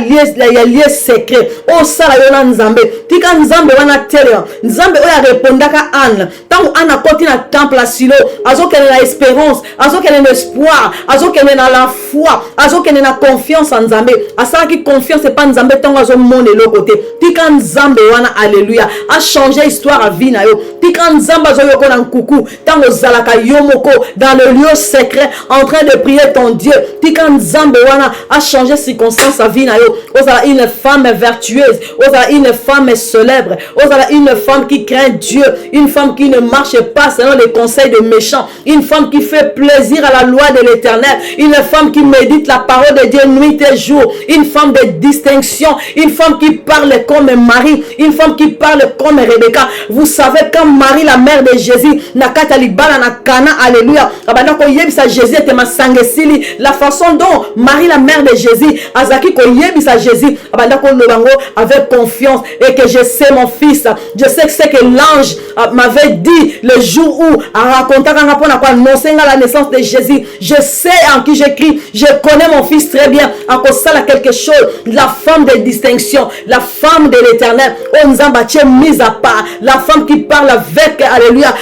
lieu secret. Oh sala yona Nzambe. Tika Nzambe wana tele. Nzambe oya répondaka Anne. Tant Anne koti na temple à Silo. Azo kene na espérance. Azo kene na espoir. Azo kene na la foi. Azo kene na confiance en Nzambe. Asa ki confiance c'est pas Nzambe tonga zo monde le côté tika Nzambe wana alléluia a changé histoire à vie na yo tika Nzambe zo yoko na nkuku tango zalaka yomoko dans le lieu secret en train de prier ton Dieu tika Nzambe wana a changé circonstance à vie na yo ozala une femme vertueuse ozala une femme célèbre ozala une femme qui craint Dieu une femme qui ne marche pas selon les conseils de méchants une femme qui fait plaisir à la loi de l'Éternel une femme qui médite la parole de Dieu nuit et jour une femme de distinction distinction, une femme qui parle comme Marie, une femme qui parle comme Rebecca. Vous savez, quand Marie, la mère de Jésus, nakata libana na Cana, alléluia, abandako yebisa Jésus était ma sangesili, la façon dont Marie, la mère de Jésus, azaki ko yebisa Jésus, abandako lobango avec confiance, et que je sais mon fils, je sais que c'est que l'ange m'avait dit le jour où a raconté la naissance de Jésus. Je sais en qui j'écris, je connais mon fils très bien. En cause ça, quelque chose, la femme de distinction, la femme de l'éternel, on nous a mise à part, la femme qui parle avec, alléluia,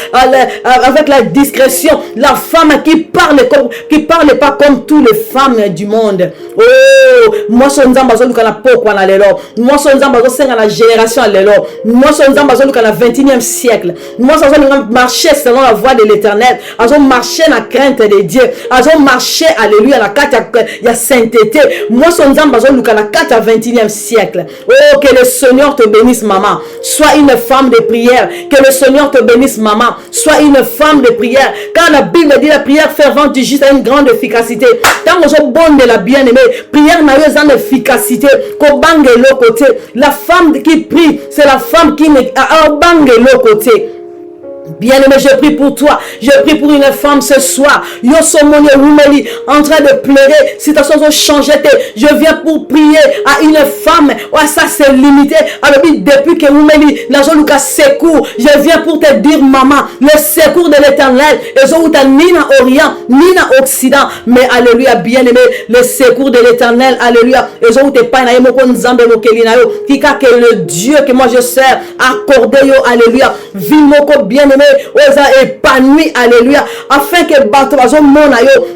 avec la discrétion, la femme qui parle pas comme toutes les femmes du monde. Oh, moi, je suis en train de la génération, moi, je suis en train de la 21e siècle. Moi, je suis en train de marcher selon la voie de l'éternel. Je suis marcher dans la crainte de Dieu. Je suis marcher, alléluia, la carte, il y a sainteté. Moi, je suis en train de la carte 21e siècle. Oh, que le Seigneur te bénisse, maman. Sois une femme de prière. Que le Seigneur te bénisse, maman. Sois une femme de prière. Quand la Bible dit la prière fervente du juste a une grande efficacité. Tant que je bonne de la bien-aimée, prière n'a pas d'efficacité. Qu'au bang de l'autre côté. La femme qui prie, c'est la femme qui n'est à bang de l'autre côté. Bien-aimé, je prie pour toi. Je prie pour une femme ce soir. Yo somoni rumeli en train de pleurer. Situation changée. Je viens pour prier à une femme. Ouais, ça c'est limité. Alors depuis que rumeli n'a Lucas secours. Je viens pour te dire maman, le secours de l'Éternel. Et je vous ni dans Orient, ni dans Occident. Mais alléluia, bien-aimé, le secours de l'Éternel. Alléluia. Et je vous te parle qui que le Dieu que moi je sers accordé yo alléluia. Vimoko bien-aimé épanoui, alléluia, afin que bateau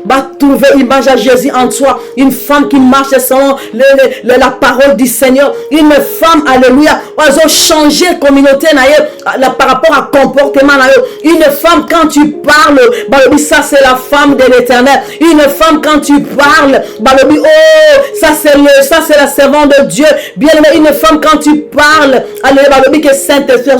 va trouver image à Jésus en toi, une femme qui marche selon la parole du Seigneur, une femme, alléluia, va changer communauté par rapport à comportement, une femme quand tu parles, ça c'est la femme de l'Éternel, une femme quand tu parles, oh, ça c'est la servante de Dieu, bien aimé, une femme quand tu parles, alléluia, que Saint-Esprit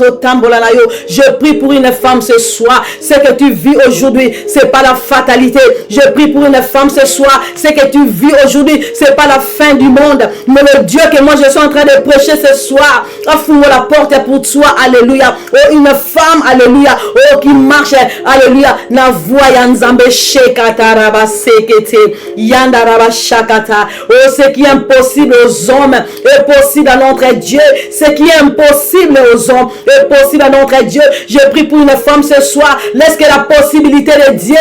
je prie pour une femme ce soir, ce que tu vis aujourd'hui, c'est pas la fatalité. Je prie pour une femme ce soir, ce que tu vis aujourd'hui, c'est pas la fin du monde, mais le Dieu que moi je suis en train de prêcher ce soir, ouvre la porte pour toi, alléluia. Oh, une femme, alléluia, oh, qui marche, alléluia, na voix yanzambe shekata rabasekete yanda rabashakata. Oh, ce qui est impossible aux hommes est possible à notre Dieu. Ce qui est impossible aux hommes est possible à notre Dieu. Je prie pour une femme ce soir, laisse que la possibilité de Dieu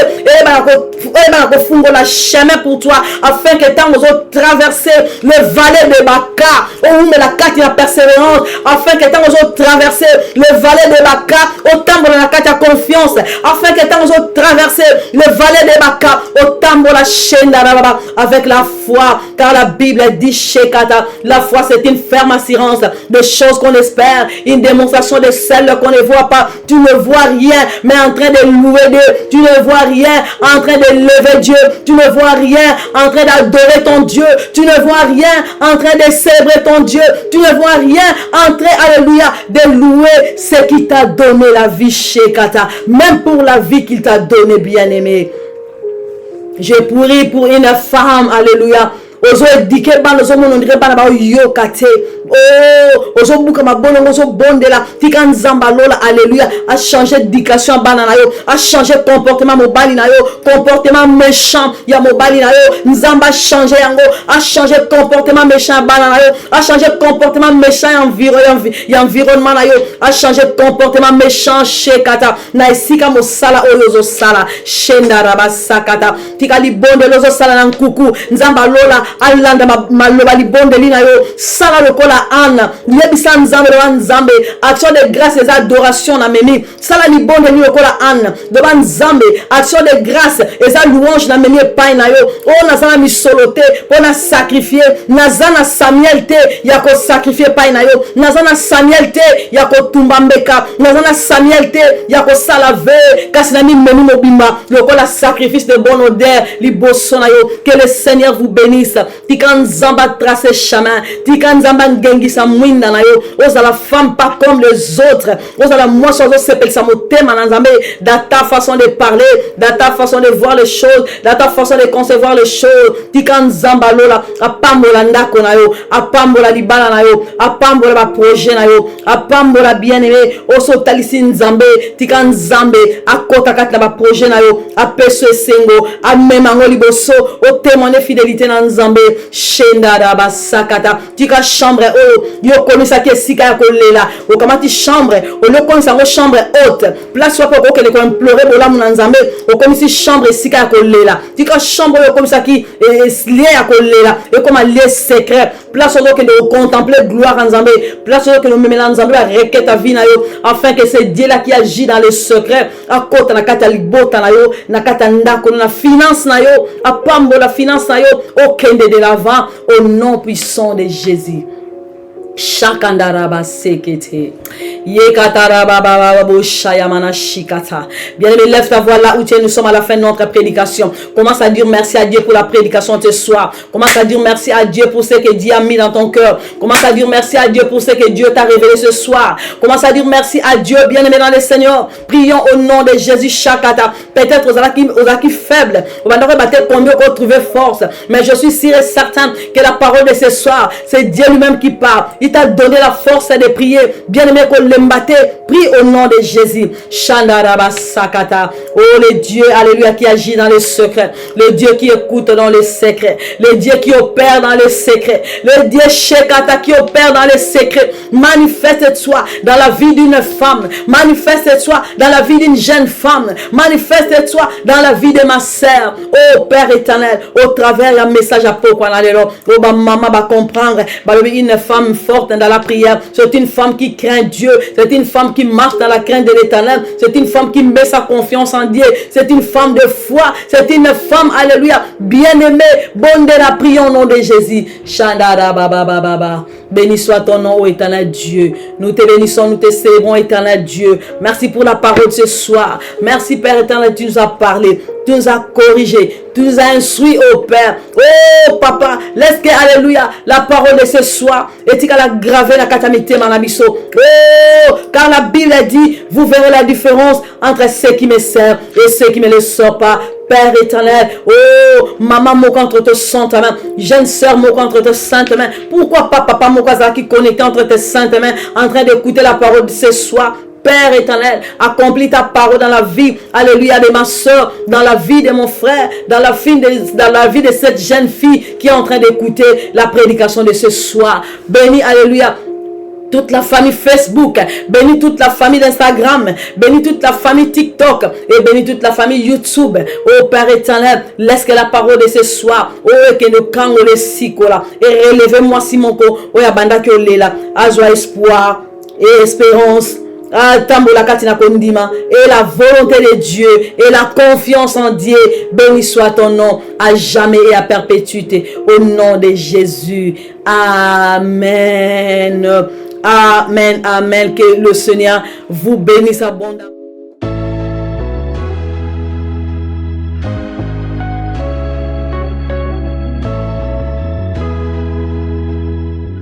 la chemin pour toi, afin que tant vous traverser le vallée de Baka, oh mais la carte de la persévérance, afin que tant vous traverser le valley de Baka, autant de la carte de confiance, afin que tant vous traverser le valley de Baka, autant de la chaîne d'Arababa, avec la foi, car la Bible dit Shekata, la foi c'est une ferme assurance de choses qu'on espère, une démonstration de celles qu'on ne voit pas. Tu ne vois rien, mais en train de louer Dieu. Tu ne vois rien en train de lever Dieu. Tu ne vois rien en train d'adorer ton Dieu. Tu ne vois rien en train de célébrer ton Dieu. Tu ne vois rien en train, alléluia, de louer ce qui t'a donné la vie, Shekata. Même pour la vie qu'il t'a donné, bien-aimé. Je prie pour une femme, alléluia. Ozo edike ban ozo monondire ban ba yo kate. Oh, ozo buka mabono ozo bondela tika nzamba lola, alléluia, a changer d'éducation banana yo, a changer comportement mobali na yo, comportement méchant ya mobali na yo, nzamba changer yango, a changer comportement méchant banana yo, a changer comportement méchant environnement na yo, a changer comportement méchant shekata na isika mosala oyo sala shenda rabasakata tika libonde lozo sala na nkuku nzamba lola alanda maloba libonde lina yo sala lokola ana yebisa nzambe lo nzambe action de grâce et adoration na memi sala libonde lina lokola ana de nzambe action de grâce et louange na memi pa na yo o na sana misolote pona sacrifier nazana Samuel te ya ko sacrifier pa na yo nazana Samuel te ya ko tumba mbeka nazana Samuel te ya ko salave kasi na memi mobimba lokola sacrifice de bonne odeur liboso na yo. Que le Seigneur vous bénisse. tika nzamba tracer chemin, tika nzamba ngengisa mwinda na yo, ozala femme pas comme les autres, ozala moisson zo sepelisa motema na nzambe, dans ta façon de parler, dans ta façon de voir les choses, dans ta façon de concevoir les choses, tika nzamba lola apambola ndako na yo, apambola libala na yo, apambola ba projet na yo, apambola bien-aimé, oso talisi nzambe, tika nzambe akota kati na ba projet na yo, apeso esengo, amemango liboso, o témoigner fidélité na nzambe, shenda da basakata, tika chambre o, yo komisa ke sika ya kolela, o kamati chambre, o le komisa ngo chambre haute, place wa poko kele ko implorer bola mu na nzambe, o komisi chambre sika ya kolela, tika chambre yo komisa ki lié ya kolela, e comme lié secret, place au que de contempler gloire en Zambé, place au que nous mettons en Zambé à requête ta vie na yo, afin que c'est Dieu là qui agit dans les secrets, à côté na kata libota na yo, na kata ndako na finance na yo, à pambo la finance na yo, au kende de l'avant, au nom puissant de Jésus. Shakandaraba sekete. Yekataraba baba shayamana shikata. Bien-aimé, lève ta voix là où tu es. Nous sommes à la fin de notre prédication. Commence à dire merci à Dieu pour la prédication de ce soir. Commence à dire merci à Dieu pour ce que Dieu a mis dans ton cœur. Commence à dire merci à Dieu pour ce que Dieu t'a révélé ce soir. Commence à dire merci à Dieu, bien-aimé dans le Seigneur. Prions au nom de Jésus Shakata. Peut-être aux acquis faibles, on va nous battre combien qu'on trouver force. Mais je suis sûr et certain que la parole de ce soir, c'est Dieu lui-même qui parle. Il t'a donné la force de prier. Bien-aimé, qu'on l'embâté, prie au nom de Jésus. Shandaraba Sakata. Oh, le Dieu, alléluia, qui agit dans les secrets. Le Dieu qui écoute dans les secrets. Le Dieu qui opère dans les secrets. Le Dieu Shekata qui opère dans les secrets. Manifeste-toi dans la vie d'une femme. Manifeste-toi dans la vie d'une jeune femme. Manifeste-toi dans la vie de ma sœur. Oh, Père éternel, au travers d'un message à pourquoi oh, maman va comprendre. Une femme forte dans la prière. C'est une femme qui craint Dieu. C'est une femme qui marche dans la crainte de l'Éternel. C'est une femme qui met sa confiance en Dieu. C'est une femme de foi. C'est une femme, alléluia, bien-aimée. Bonne de la prière au nom de Jésus. Shandara baba baba. Béni soit ton nom, ô éternel Dieu. Nous te bénissons, nous te célébrons, éternel Dieu. Merci pour la parole de ce soir. Merci, Père éternel, tu nous as parlé. Tu nous as corrigé. Tu nous as instruit, oh Père. Oh Papa, laisse que, alléluia, la parole de ce soir, et tu la gravé la catamité, manabiso. Oh, car la Bible dit, vous verrez la différence entre ceux qui me servent et ceux qui ne le servent pas. Père éternel, oh, maman mon contre te sainte main, jeune sœur mon contre te sainte main. Pourquoi pas papa mon qui connecté entre tes saintes mains, en train d'écouter la parole de ce soir? Père éternel, accomplis ta parole dans la vie, alléluia, de ma soeur, dans la vie de mon frère, dans la vie de cette jeune fille qui est en train d'écouter la prédication de ce soir. Bénis, alléluia, toute la famille Facebook, bénis toute la famille d'Instagram, bénis toute la famille TikTok et bénis toute la famille YouTube. Oh Père éternel, laisse que la parole de ce soir, oh que nous kango les sikola et relevez-moi si mon ko, oh yabanda que lela, à joie, espoir et espérance. Et la volonté de Dieu et la confiance en Dieu, béni soit ton nom à jamais et à perpétuité au nom de Jésus. Amen. Amen. Amen. Que le Seigneur vous bénisse abondamment.